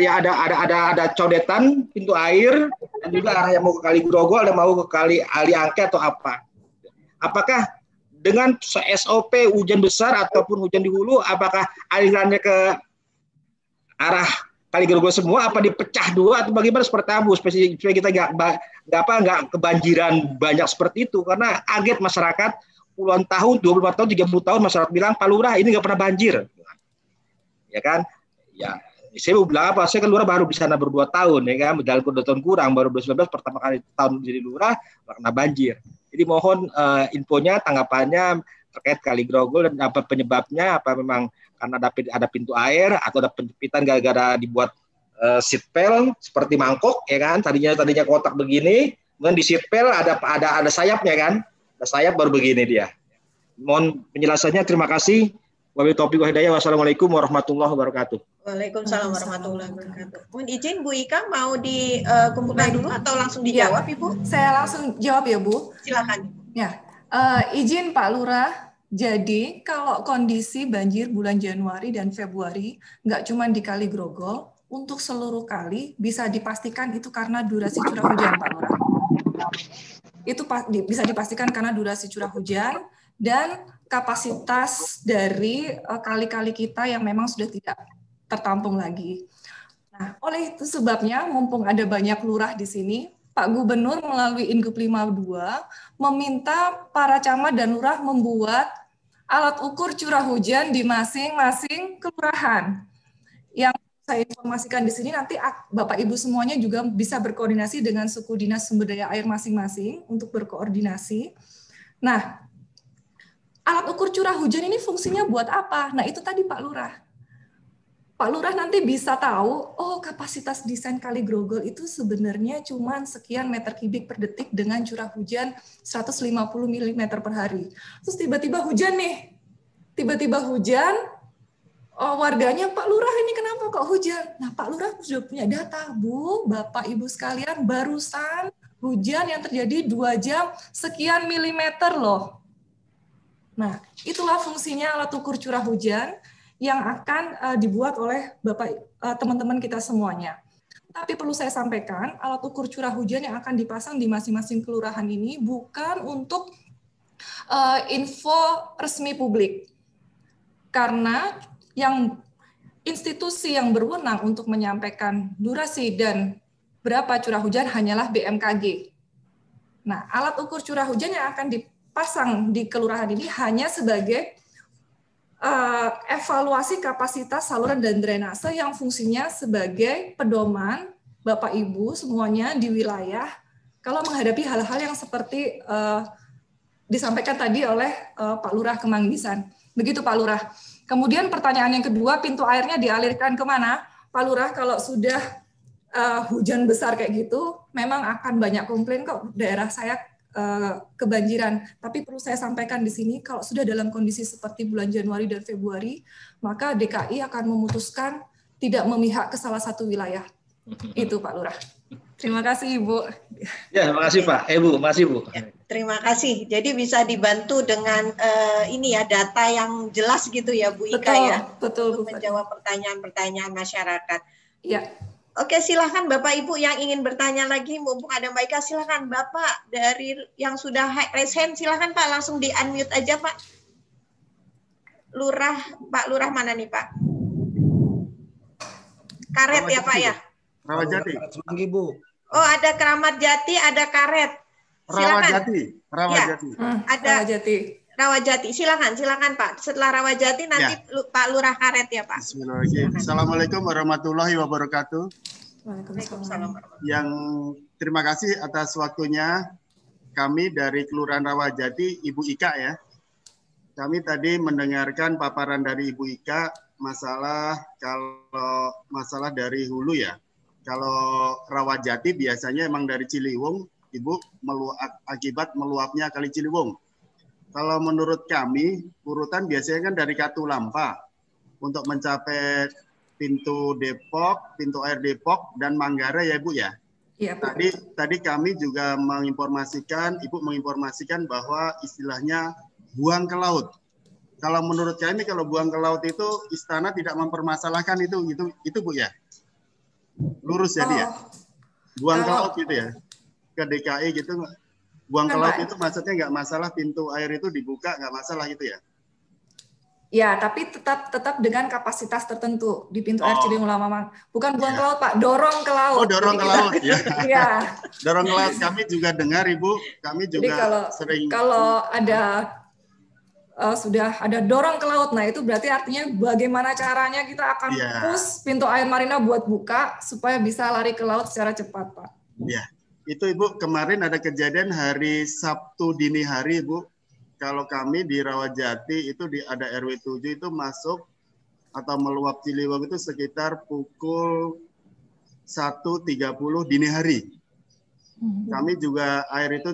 ya ada codetan pintu air, dan juga arah yang mau ke Kali Grogol, ada mau ke Kali Ali Angke atau apa. Apakah dengan SOP hujan besar ataupun hujan di hulu, apakah alirannya ke arah Kali Grogol semua, apa dipecah dua atau bagaimana, seperti apa supaya kita nggak kebanjiran banyak seperti itu, karena kaget masyarakat puluhan tahun, 25 tahun, 30 tahun masyarakat bilang Pak Lurah ini nggak pernah banjir, ya kan? Ya, saya mau bilang apa? Saya kan Lurah baru di sana baru 2 tahun, ya kan? Dalam 2 tahun kurang, baru 2019 pertama kali tahun jadi Lurah nggak pernah banjir. Jadi mohon infonya, tanggapannya terkait Kali Grogol dan apa penyebabnya, apa memang karena ada pintu air atau ada penyempitan gara-gara dibuat seatbelt seperti mangkok, ya kan, tadinya kotak begini, kemudian di seatbelt ada sayapnya kan, ada sayap baru begini dia. Mohon penjelasannya, terima kasih. Wabillahi taufiq wal hidayah. Wassalamualaikum warahmatullahi wabarakatuh. Waalaikumsalam warahmatullahi wabarakatuh. Mohon izin Bu Ika, mau dikumpulkan dulu atau langsung dijawab Ibu? Saya langsung jawab ya Bu. Silakan. Ya, izin Pak Lurah. Jadi kalau kondisi banjir bulan Januari dan Februari nggak cuma di Kali Grogol, untuk seluruh kali bisa dipastikan itu karena durasi curah hujan, Pak Lurah. Itu bisa dipastikan karena durasi curah hujan dan kapasitas dari kali-kali kita yang memang sudah tidak tertampung lagi. Nah, oleh itu sebabnya mumpung ada banyak lurah di sini, Pak Gubernur melalui Ingup 52 meminta para camat dan lurah membuat alat ukur curah hujan di masing-masing kelurahan. Yang saya informasikan di sini nanti Bapak Ibu semuanya juga bisa berkoordinasi dengan suku dinas sumber daya air masing-masing untuk berkoordinasi. Nah, alat ukur curah hujan ini fungsinya buat apa? Nah, itu tadi Pak Lurah. Pak Lurah nanti bisa tahu, oh kapasitas desain Kali Grogol itu sebenarnya cuma sekian meter kubik per detik dengan curah hujan 150 mm per hari. Terus tiba-tiba hujan nih, tiba-tiba hujan, oh, warganya, Pak Lurah ini kenapa kok hujan? Nah, Pak Lurah sudah punya data, Bu, Bapak Ibu sekalian, barusan hujan yang terjadi 2 jam sekian milimeter loh. Nah, itulah fungsinya alat ukur curah hujan yang akan dibuat oleh teman-teman kita semuanya. Tapi perlu saya sampaikan, alat ukur curah hujan yang akan dipasang di masing-masing kelurahan ini bukan untuk info resmi publik. Karena yang institusi yang berwenang untuk menyampaikan durasi dan berapa curah hujan hanyalah BMKG. Nah, alat ukur curah hujan yang akan dipasang di kelurahan ini hanya sebagai evaluasi kapasitas saluran dan drainase yang fungsinya sebagai pedoman Bapak Ibu semuanya di wilayah kalau menghadapi hal-hal yang seperti disampaikan tadi oleh Pak Lurah Kemanggisan. Begitu Pak Lurah. Kemudian pertanyaan yang kedua, pintu airnya dialirkan kemana? Pak Lurah, kalau sudah hujan besar kayak gitu, memang akan banyak komplain kok daerah saya kebanjiran. Tapi perlu saya sampaikan di sini, kalau sudah dalam kondisi seperti bulan Januari dan Februari, maka DKI akan memutuskan tidak memihak ke salah satu wilayah. Itu Pak Lurah. Terima kasih Ibu. Ya, terima kasih Pak. Bu, masih Bu. Ya, terima kasih. Jadi bisa dibantu dengan ini ya data yang jelas gitu ya Bu Ika ya. Betul. Untuk menjawab pertanyaan-pertanyaan masyarakat. Ya. Oke, silakan Bapak Ibu yang ingin bertanya lagi, mumpung ada Mbak Ika, silakan Bapak dari yang sudah raise hand, silakan Pak langsung di unmute aja Pak. Pak Lurah mana nih Pak? Karet ya Pak ya? Rawajati. Bu. Oh, ada Keramat Jati, ada Karet. Silakan. Rawajati. Ya, ada Rawajati. Silakan Pak. Setelah Rawajati nanti ya. Pak Lurah Karet ya Pak. Bismillahirrahmanirrahim. Assalamualaikum warahmatullahi wabarakatuh. Waalaikumsalam. Yang terima kasih atas waktunya kami dari Kelurahan Rawajati, Ibu Ika ya. Kami tadi mendengarkan paparan dari Ibu Ika masalah dari hulu ya. Kalau Rawajati biasanya emang dari Ciliwung, Ibu, akibat meluapnya Kali Ciliwung. Kalau menurut kami, urutan biasanya kan dari Katulampa untuk mencapai pintu Depok, pintu air Depok, dan Manggarai ya Ibu ya? Iya, Bu. Tadi kami juga Ibu menginformasikan bahwa istilahnya buang ke laut. Kalau menurut kami, kalau buang ke laut itu istana tidak mempermasalahkan itu Bu ya? Lurus ya dia? Buang ke laut gitu ya? Ke DKI gitu, buang ke laut itu maksudnya nggak masalah, pintu air itu dibuka nggak masalah gitu ya? Ya, tapi tetap dengan kapasitas tertentu di pintu air Ciliwung Lamamang. Bukan buang ke laut, Pak, dorong ke laut. Oh, dorong ke laut ya. Iya. Dorong ke laut, kami juga dengar Ibu, kami juga sering. Kalau ada sudah ada dorong ke laut, nah itu berarti artinya bagaimana caranya kita akan push pintu air Marina buat buka supaya bisa lari ke laut secara cepat, Pak. Ya, itu Ibu kemarin ada kejadian hari Sabtu dini hari Ibu. Kalau kami di Rawajati itu ada RW 7 itu masuk atau meluap Ciliwung itu sekitar pukul 1.30 dini hari. Kami juga air itu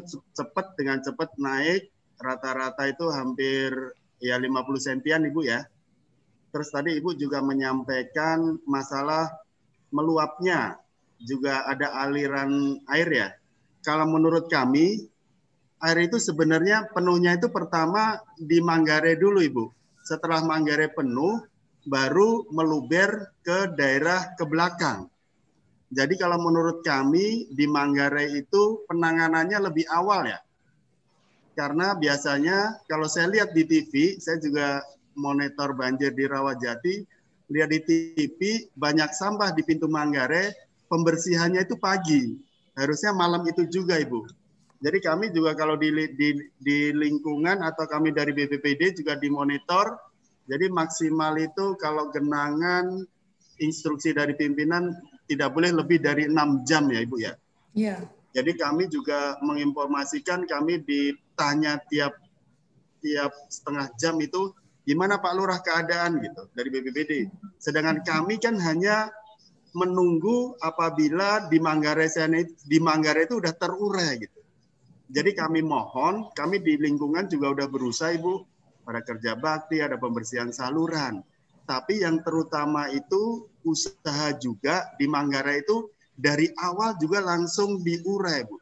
dengan cepat naik, rata-rata itu hampir ya 50 sentian Ibu ya. Terus tadi Ibu juga menyampaikan masalah meluapnya, juga ada aliran air ya. Kalau menurut kami, air itu sebenarnya penuhnya itu pertama di Manggarai dulu Ibu. Setelah Manggarai penuh, baru meluber ke daerah ke belakang. Jadi kalau menurut kami di Manggarai itu penanganannya lebih awal ya. Karena biasanya kalau saya lihat di TV, saya juga monitor banjir di Rawajati, lihat di TV banyak sampah di pintu Manggarai, pembersihannya itu pagi. Harusnya malam itu juga Ibu. Jadi kami juga kalau di lingkungan atau kami dari BPPD juga dimonitor. Jadi maksimal itu kalau genangan instruksi dari pimpinan tidak boleh lebih dari 6 jam ya Ibu ya. Iya. Jadi kami juga menginformasikan, kami ditanya tiap setengah jam itu gimana Pak Lurah keadaan gitu dari BPBD. Sedangkan kami kan hanya menunggu apabila di Manggarai itu udah terurai gitu. Jadi kami mohon, kami di lingkungan juga udah berusaha Ibu, pada kerja bakti, ada pembersihan saluran. Tapi yang terutama itu usaha juga di Manggarai itu dari awal juga langsung diurai Bu,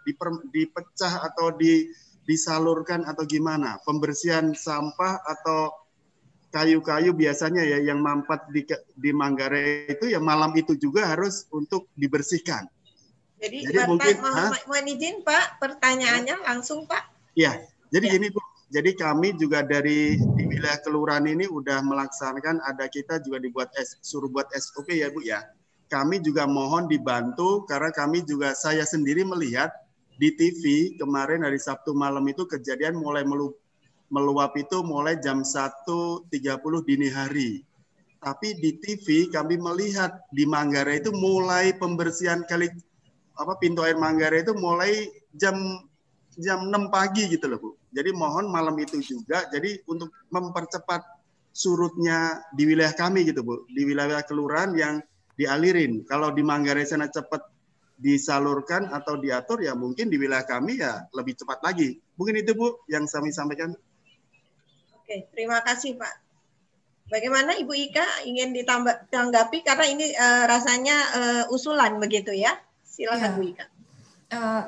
dipecah atau disalurkan atau gimana. Pembersihan sampah atau kayu-kayu biasanya ya yang mampat di Manggarai itu ya malam itu juga harus untuk dibersihkan. Jadi mungkin mohon izin Pak, pertanyaannya langsung Pak. Ya, jadi gini Bu. Jadi kami juga di wilayah kelurahan ini udah melaksanakan, ada kita juga suruh buat SOP ya Bu ya. Kami juga mohon dibantu karena kami juga, saya sendiri melihat di TV kemarin hari Sabtu malam itu kejadian mulai meluap itu mulai jam 1.30 dini hari. Tapi di TV kami melihat di Manggarai itu mulai pembersihan pintu air Manggarai itu mulai jam 6 pagi gitu loh Bu. Jadi mohon malam itu juga, jadi untuk mempercepat surutnya di wilayah kami gitu Bu, di wilayah kelurahan yang dialirin. Kalau di Manggarai sana cepat disalurkan atau diatur, ya mungkin di wilayah kami ya lebih cepat lagi. Mungkin itu Bu yang kami sampaikan. Oke, terima kasih Pak. Bagaimana Ibu Ika ingin ditanggapi karena ini rasanya usulan begitu ya? Silakan Bu Ika.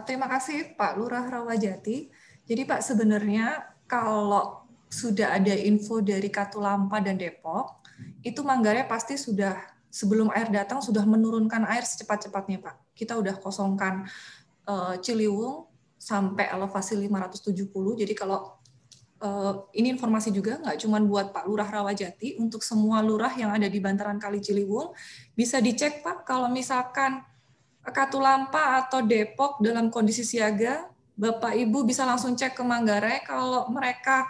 Terima kasih Pak Lurah Rawajati. Jadi Pak, sebenarnya kalau sudah ada info dari Katulampa dan Depok, itu Manggarai pasti sudah sebelum air datang sudah menurunkan air secepat-cepatnya Pak. Kita udah kosongkan Ciliwung sampai elevasi 570. Jadi kalau ini informasi juga nggak cuma buat Pak Lurah Rawajati, untuk semua lurah yang ada di bantaran Kali Ciliwung bisa dicek Pak. Kalau misalkan Katulampa atau Depok dalam kondisi siaga, Bapak Ibu bisa langsung cek ke Manggarai kalau mereka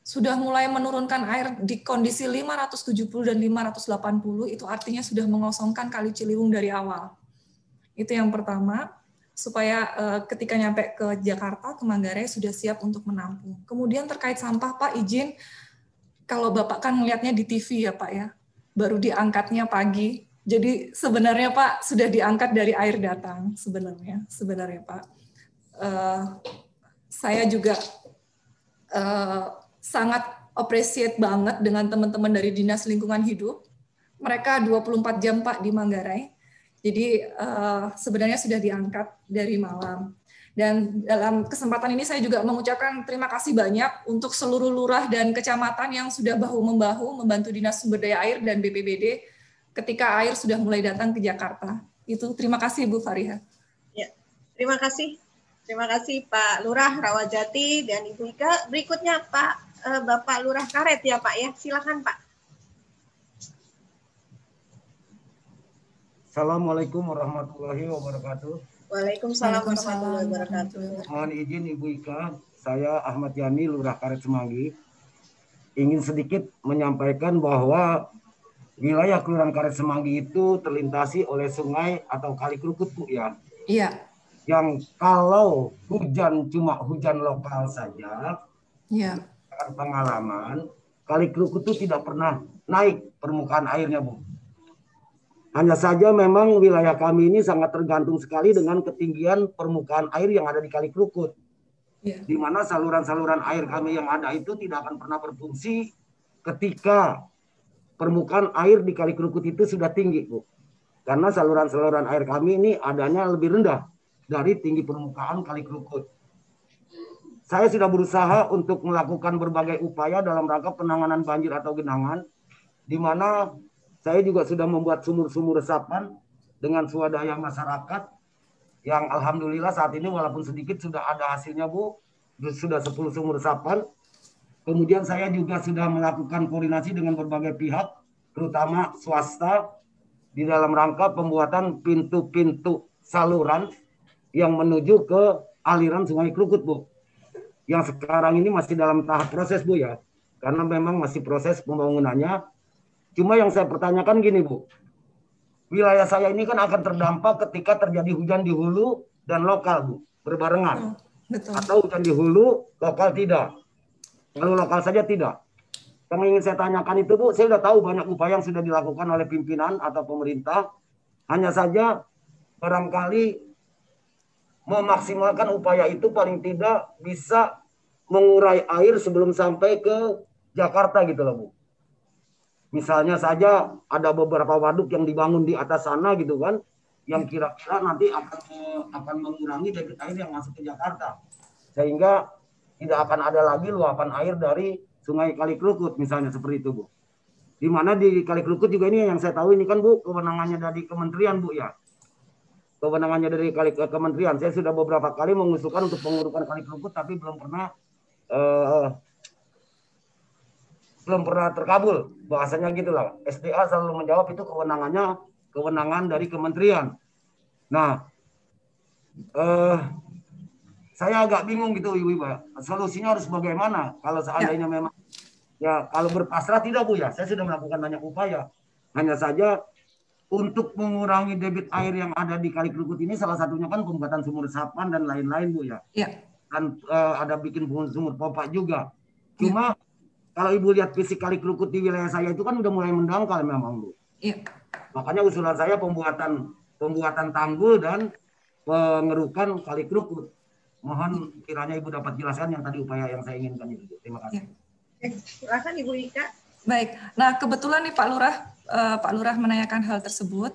sudah mulai menurunkan air di kondisi 570 dan 580, itu artinya sudah mengosongkan Kali Ciliwung dari awal. Itu yang pertama, supaya ketika nyampe ke Jakarta, ke Manggarai sudah siap untuk menampung. Kemudian terkait sampah Pak, izin, kalau Bapak kan melihatnya di TV ya Pak ya, baru diangkatnya pagi. Jadi sebenarnya Pak sudah diangkat dari air datang sebenarnya Pak. Saya juga sangat appreciate banget dengan teman-teman dari Dinas Lingkungan Hidup. Mereka 24 jam Pak di Manggarai. Jadi sebenarnya sudah diangkat dari malam. Dan dalam kesempatan ini saya juga mengucapkan terima kasih banyak untuk seluruh lurah dan kecamatan yang sudah bahu-membahu membantu Dinas Sumber Daya Air dan BPBD ketika air sudah mulai datang ke Jakarta. Itu terima kasih Bu Fariha. Ya, terima kasih. Terima kasih Pak Lurah Rawajati dan Ibu Ika. Berikutnya Bapak Lurah Karet ya Pak ya. Silakan Pak. Assalamualaikum warahmatullahi wabarakatuh. Waalaikumsalam warahmatullahi wabarakatuh. Mohon izin Ibu Ika, saya Ahmad Yani, Lurah Karet Semanggi, ingin sedikit menyampaikan bahwa wilayah Kelurahan Karet Semanggi itu terlintasi oleh sungai atau Kali Krukut Bu ya. Iya. Yang kalau hujan cuma hujan lokal saja, ya. Pengalaman, Kali Krukut itu tidak pernah naik permukaan airnya Bu. Hanya saja memang wilayah kami ini sangat tergantung sekali dengan ketinggian permukaan air yang ada di Kali Krukut. Ya. Di mana saluran-saluran air kami yang ada itu tidak akan pernah berfungsi ketika permukaan air di Kali Krukut itu sudah tinggi Bu. Karena saluran-saluran air kami ini adanya lebih rendah dari tinggi permukaan Kali Krukut. Saya sudah berusaha untuk melakukan berbagai upaya dalam rangka penanganan banjir atau genangan, di mana saya juga sudah membuat sumur-sumur resapan dengan swadaya masyarakat, yang alhamdulillah saat ini walaupun sedikit sudah ada hasilnya Bu, sudah 10 sumur resapan. Kemudian saya juga sudah melakukan koordinasi dengan berbagai pihak, terutama swasta, di dalam rangka pembuatan pintu-pintu saluran yang menuju ke aliran Sungai Krukut, Bu. Yang sekarang ini masih dalam tahap proses, Bu, ya. Karena memang masih proses pembangunannya. Cuma yang saya pertanyakan gini, Bu. Wilayah saya ini kan akan terdampak ketika terjadi hujan di hulu dan lokal, Bu, berbarengan. Betul. Atau hujan di hulu, lokal tidak. Kalau lokal saja tidak. Yang ingin saya tanyakan itu, Bu, saya sudah tahu banyak upaya yang sudah dilakukan oleh pimpinan atau pemerintah. Hanya saja barangkali memaksimalkan upaya itu paling tidak bisa mengurai air sebelum sampai ke Jakarta gitu loh, Bu. Misalnya saja ada beberapa waduk yang dibangun di atas sana gitu kan, yang kira-kira nanti akan mengurangi debit air yang masuk ke Jakarta. Sehingga tidak akan ada lagi luapan air dari Sungai Kali Krukut misalnya seperti itu, Bu. Di mana di Kali Krukut juga ini yang saya tahu ini kan, Bu, kewenangannya dari kementerian, Bu, ya. Kewenangannya dari kementerian. Saya sudah beberapa kali mengusulkan untuk pengurukan Kali Krukut tapi belum pernah terkabul, bahasanya gitulah. SDA selalu menjawab itu kewenangan dari kementerian. Nah, saya agak bingung gitu, Ibu. Solusinya harus bagaimana? Kalau seandainya memang ya kalau berpasrah tidak, Bu, ya. Saya sudah melakukan banyak upaya. Hanya saja untuk mengurangi debit air yang ada di Kali Krukut ini salah satunya kan pembuatan sumur resapan dan lain-lain, Bu, ya. Ya. Dan ada bikin sumur pompa juga. Cuma kalau Ibu lihat fisik Kali Krukut di wilayah saya itu kan udah mulai mendangkal memang, Bu. Iya. Makanya usulan saya pembuatan tanggul dan pengerukan Kali Krukut. Mohon kiranya Ibu dapat jelaskan yang tadi upaya yang saya inginkan itu. Terima kasih. Ya. Silakan Ibu Ika. Baik. Nah, kebetulan nih Pak Lurah menanyakan hal tersebut.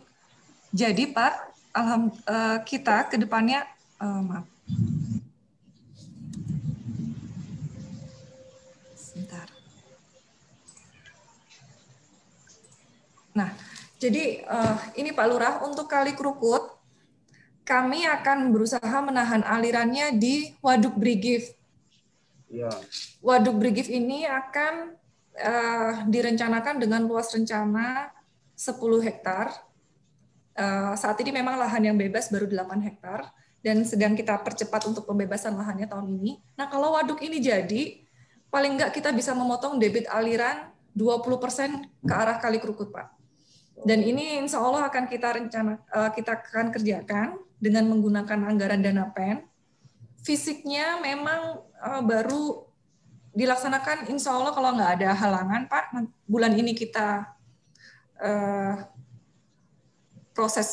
Jadi Pak, kita ke depannya maaf. Sebentar. Nah, jadi ini Pak Lurah, untuk Kali Krukut, kami akan berusaha menahan alirannya di Waduk Brigif. Ya. Waduk Brigif ini akan direncanakan dengan luas rencana 10 hektar. Saat ini memang lahan yang bebas baru 8 hektar, dan sedang kita percepat untuk pembebasan lahannya tahun ini. Nah, kalau waduk ini jadi, paling enggak kita bisa memotong debit aliran 20% ke arah Kali Krukut, Pak. Dan ini insya Allah akan kita akan kerjakan dengan menggunakan anggaran dana PEN. Fisiknya memang baru dilaksanakan insya Allah kalau nggak ada halangan, Pak. Bulan ini kita proses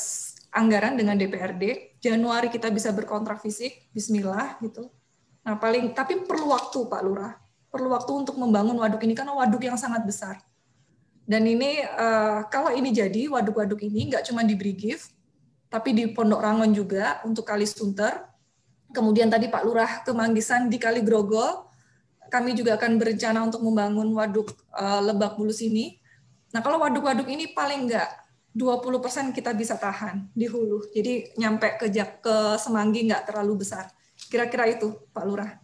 anggaran dengan DPRD. Januari kita bisa berkontrak fisik, bismillah gitu. Nah, tapi perlu waktu, Pak Lurah. Perlu waktu untuk membangun waduk ini karena waduk yang sangat besar. Dan ini kalau ini jadi waduk-waduk ini nggak cuma di Brigif, tapi di Pondok Rangon juga untuk Kali Sunter. Kemudian tadi Pak Lurah ke Manggisan di Kali Grogol. Kami juga akan berencana untuk membangun waduk Lebak Bulus ini. Nah, kalau waduk-waduk ini paling nggak 20% kita bisa tahan di hulu. Jadi nyampe ke Semanggi nggak terlalu besar. Kira-kira itu, Pak Lurah.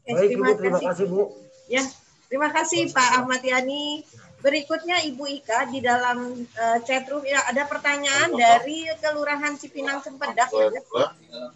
Baik, Ibu, terima kasih, Bu. Ya, terima kasih Pak Ahmad Yani. Berikutnya Ibu Ika, di dalam chatroom ada pertanyaan dari Kelurahan Cipinang Sempedak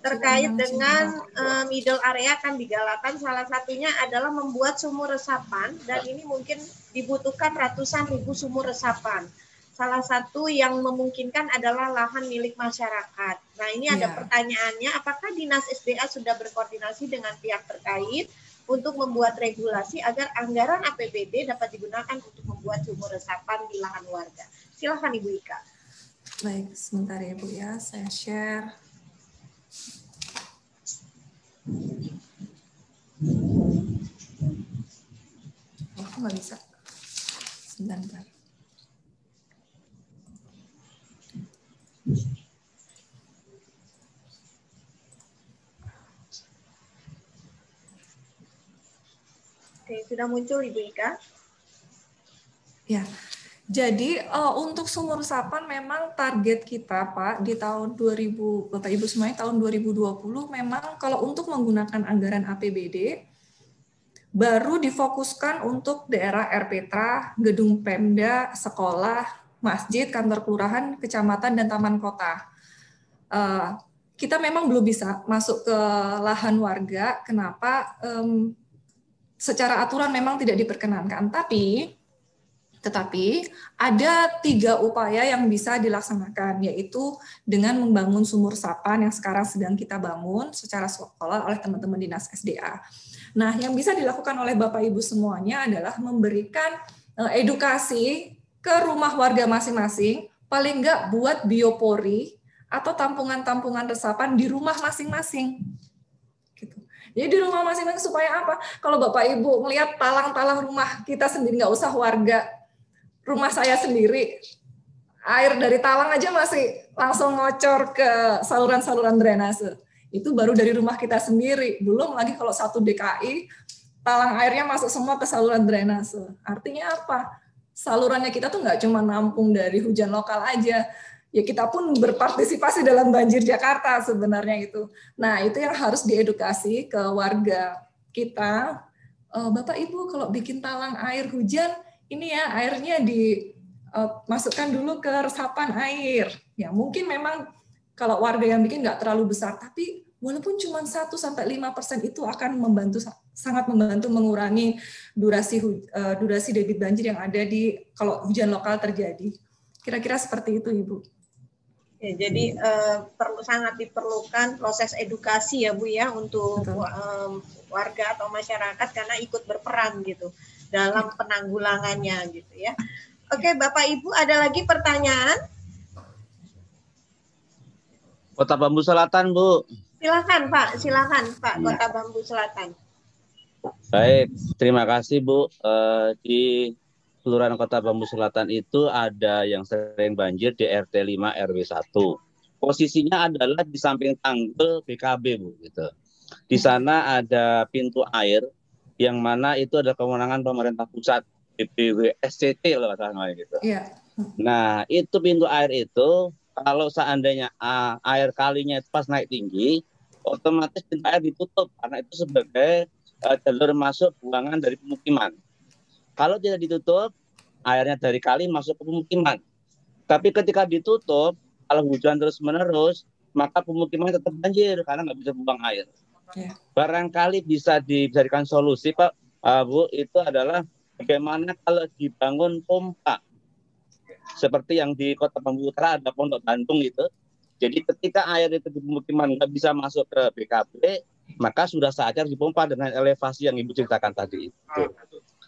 terkait dengan middle area akan digalakan. Salah satunya adalah membuat sumur resapan, dan ini mungkin dibutuhkan ratusan ribu sumur resapan. Salah satu yang memungkinkan adalah lahan milik masyarakat. Nah, ini ada pertanyaannya, apakah Dinas SDA sudah berkoordinasi dengan pihak terkait untuk membuat regulasi agar anggaran APBD dapat digunakan untuk membuat sumur resapan di lahan warga. Silakan Ibu Ika. Baik, sebentar ya Bu ya, saya share. Aku nggak bisa. Sebentar. Oke, sudah muncul Ibu Ika. Ya, jadi untuk sumur resapan memang target kita Pak di tahun 2000, Bapak Ibu semuanya tahun 2020 memang kalau untuk menggunakan anggaran APBD baru difokuskan untuk daerah RPTRA, gedung Pemda, sekolah, masjid, kantor kelurahan, kecamatan, dan taman kota. kita memang belum bisa masuk ke lahan warga. Kenapa? Secara aturan memang tidak diperkenankan. Tetapi ada 3 upaya yang bisa dilaksanakan, yaitu dengan membangun sumur resapan yang sekarang sedang kita bangun secara sukarela oleh teman-teman Dinas SDA. Nah, yang bisa dilakukan oleh Bapak Ibu semuanya adalah memberikan edukasi ke rumah warga masing-masing, paling enggak buat biopori atau tampungan-tampungan resapan di rumah masing-masing. Jadi di rumah masing-masing supaya apa? Kalau Bapak Ibu melihat talang-talang rumah kita sendiri, nggak usah warga, rumah saya sendiri, air dari talang aja masih langsung ngocor ke saluran-saluran drainase. Itu baru dari rumah kita sendiri. Belum lagi kalau 1 DKI, talang airnya masuk semua ke saluran drainase. Artinya apa? Salurannya kita tuh nggak cuma nampung dari hujan lokal aja, ya kita pun berpartisipasi dalam banjir Jakarta sebenarnya itu. Nah, itu yang harus diedukasi ke warga kita. Bapak Ibu kalau bikin talang air hujan, ini ya airnya dimasukkan dulu ke resapan air. Ya mungkin memang kalau warga yang bikin nggak terlalu besar, tapi walaupun cuma 1-5% itu akan sangat membantu mengurangi durasi debit banjir yang ada di kalau hujan lokal terjadi. Kira-kira seperti itu, Ibu. Ya, jadi sangat diperlukan proses edukasi ya Bu ya untuk warga atau masyarakat karena ikut berperan gitu dalam penanggulangannya gitu ya. Oke, Bapak Ibu ada lagi pertanyaan? Kota Bambu Selatan, Bu. Silakan Pak, Kota Bambu Selatan. Baik, terima kasih Bu. Di Kelurahan Kota Bambu Selatan itu ada yang sering banjir di RT 5 RW 1. Posisinya adalah di samping tanggul BKB, Bu, gitu. Di sana ada pintu air yang mana itu ada kewenangan pemerintah pusat, BPWSCT loh katanya gitu. Iya. Nah, itu pintu air itu kalau seandainya air kalinya itu pas naik tinggi, otomatis pintu air ditutup karena itu sebagai jalur masuk buangan dari pemukiman. Kalau tidak ditutup, airnya dari kali masuk ke pemukiman. Tapi ketika ditutup, kalau hujan terus-menerus, maka pemukiman tetap banjir karena nggak bisa buang air. Yeah. Barangkali bisa diberikan solusi, Pak, Bu, itu adalah bagaimana kalau dibangun pompa. Seperti yang di Kota Bambu Utara ada Pondok Bantung itu. Jadi ketika air itu di pemukiman nggak bisa masuk ke BKB, maka sudah saatnya dipompa dengan elevasi yang Ibu ceritakan tadi itu.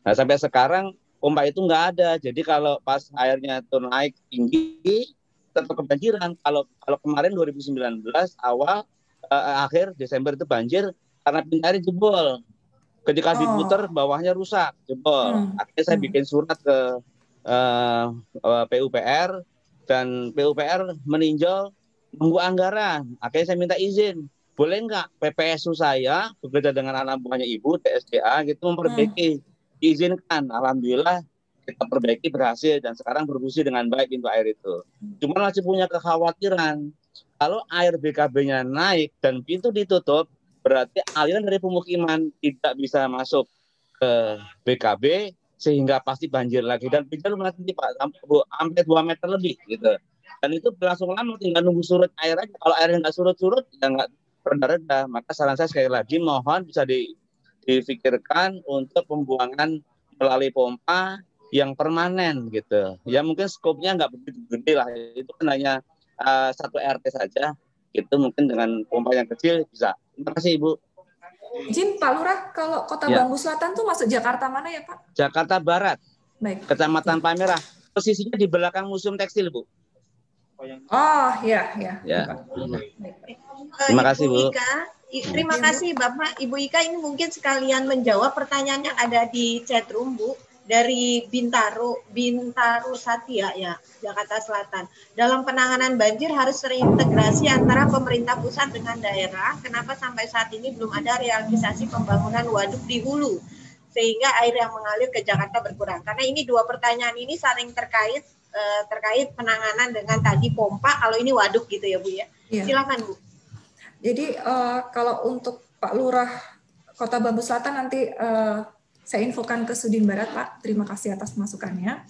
Nah, sampai sekarang pompa itu nggak ada. Jadi kalau pas airnya itu naik tinggi, tetap kebanjiran. Kalau kemarin 2019 awal akhir Desember itu banjir karena pintu air jebol. Ketika diputar bawahnya rusak, jebol. Akhirnya saya bikin surat ke PUPR dan PUPR meninjau nunggu anggaran. Akhirnya saya minta izin. Boleh nggak PPSU saya bekerja dengan anak buahnya Ibu TSDA gitu memperbaiki. Izinkan, alhamdulillah kita perbaiki berhasil dan sekarang berfungsi dengan baik pintu air itu. Cuma masih punya kekhawatiran kalau air BKB-nya naik dan pintu ditutup, berarti aliran dari pemukiman tidak bisa masuk ke BKB sehingga pasti banjir lagi dan banjir nanti Pak sampai 2 meter lebih gitu. Dan itu berlangsung lama, tinggal nunggu surut air aja. Kalau airnya nggak surut-surut ya nggak reda-reda. Maka saran saya sekali lagi mohon bisa difikirkan untuk pembuangan melalui pompa yang permanen gitu. Ya mungkin skopnya nggak begitu gede lah. Itu kan hanya 1 RT saja. Itu mungkin dengan pompa yang kecil bisa. Terima kasih Ibu. Izin Pak Lurah, kalau Kota Bambu Selatan tuh masuk Jakarta mana ya Pak? Jakarta Barat. Baik. Kecamatan Palmerah. Posisinya di belakang Museum Tekstil, Bu. Oh, ya. Terima kasih, Bu. Terima kasih Bapak. Ibu Ika ini mungkin sekalian menjawab pertanyaan yang ada di chatroom, Bu. Dari Bintaro Satya ya, Jakarta Selatan. Dalam penanganan banjir harus terintegrasi antara pemerintah pusat dengan daerah. Kenapa sampai saat ini belum ada realisasi pembangunan waduk di hulu sehingga air yang mengalir ke Jakarta berkurang? Karena ini 2 pertanyaan ini saling terkait penanganan dengan tadi pompa. Kalau ini waduk gitu ya Bu ya. Silakan Bu. Jadi kalau untuk Pak Lurah Kota Bambu Selatan nanti saya infokan ke Sudin Barat, Pak. Terima kasih atas masukannya.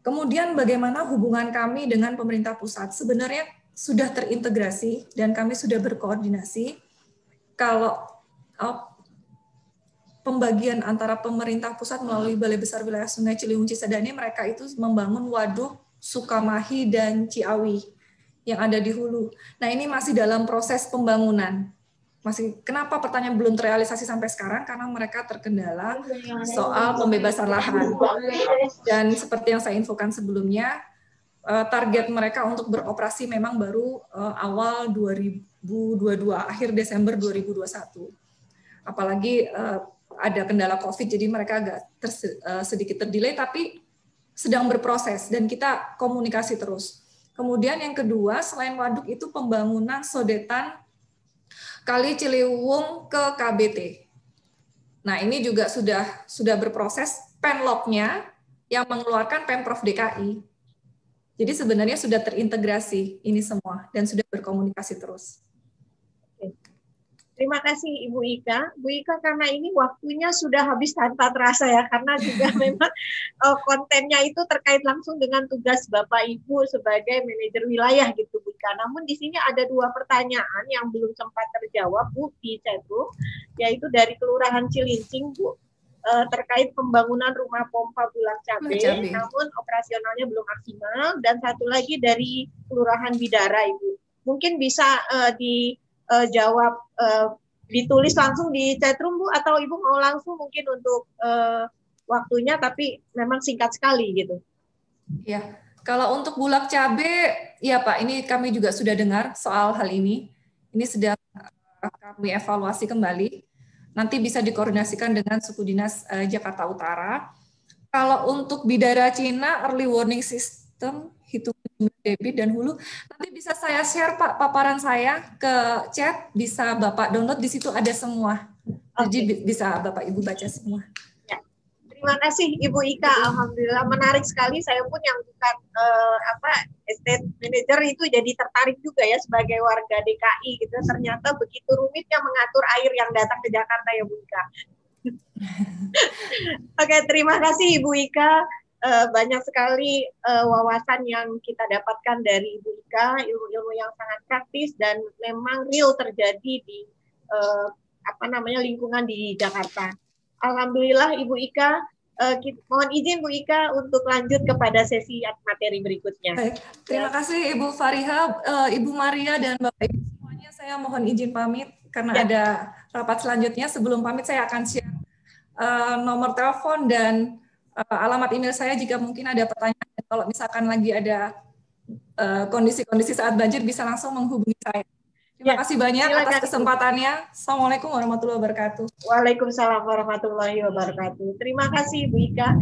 Kemudian bagaimana hubungan kami dengan pemerintah pusat? Sebenarnya sudah terintegrasi dan kami sudah berkoordinasi. Kalau pembagian antara pemerintah pusat melalui Balai Besar Wilayah Sungai Ciliwung Cisadane, mereka itu membangun waduk Sukamahi dan Ciawi yang ada di hulu. Nah, ini masih dalam proses pembangunan. Kenapa pertanyaan belum terrealisasi sampai sekarang? Karena mereka terkendala soal pembebasan lahan. Dan seperti yang saya infokan sebelumnya, target mereka untuk beroperasi memang baru awal 2022, akhir Desember 2021. Apalagi ada kendala COVID, jadi mereka agak sedikit terdelay, tapi sedang berproses dan kita komunikasi terus. Kemudian yang kedua, selain waduk itu pembangunan sodetan Kali Ciliwung ke KBT. Nah, ini juga sudah berproses. Penlognya yang mengeluarkan Pemprov DKI. Jadi sebenarnya sudah terintegrasi ini semua dan sudah berkomunikasi terus. Terima kasih Ibu Ika. Bu Ika, karena ini waktunya sudah habis tanpa terasa ya, karena juga memang kontennya itu terkait langsung dengan tugas Bapak Ibu sebagai manajer wilayah gitu Bu Ika. Namun di sini ada 2 pertanyaan yang belum sempat terjawab Bu di chatroom, yaitu dari Kelurahan Cilincing Bu, terkait pembangunan rumah pompa Bulak Cabe, namun operasionalnya belum maksimal, dan satu lagi dari Kelurahan Bidara Ibu. Mungkin bisa dijawab, ditulis langsung di chatroom Bu, atau Ibu mau langsung mungkin untuk waktunya, tapi memang singkat sekali gitu. Ya, kalau untuk Bulak Cabe, ya Pak, ini kami juga sudah dengar soal hal ini. Ini sedang kami evaluasi kembali. Nanti bisa dikoordinasikan dengan Suku Dinas Jakarta Utara. Kalau untuk Bidara Cina, early warning system, hitungan debit dan hulu, nanti bisa saya share Pak paparan saya ke chat, bisa Bapak download, di situ ada semua. Jadi bisa Bapak Ibu baca semua. Ya. Terima kasih Ibu Ika, alhamdulillah menarik sekali. Saya pun yang bukan estate manager itu jadi tertarik juga ya sebagai warga DKI gitu. Ternyata begitu rumitnya mengatur air yang datang ke Jakarta ya Bu Ika. Oke, terima kasih Ibu Ika. Banyak sekali wawasan yang kita dapatkan dari Ibu Ika, ilmu-ilmu yang sangat praktis dan memang real terjadi di lingkungan di Jakarta. Alhamdulillah Ibu Ika, mohon izin Bu Ika untuk lanjut kepada sesi materi berikutnya. Baik. Terima kasih Ibu Fariha, Ibu Maria dan Bapak Ibu semuanya. Saya mohon izin pamit karena ada rapat selanjutnya. Sebelum pamit saya akan share nomor telepon dan alamat email saya jika mungkin ada pertanyaan. Kalau misalkan lagi ada kondisi-kondisi saat banjir bisa langsung menghubungi saya. Terima kasih banyak atas kesempatannya. Assalamualaikum warahmatullahi wabarakatuh. Waalaikumsalam warahmatullahi wabarakatuh. Terima kasih Bu Ika.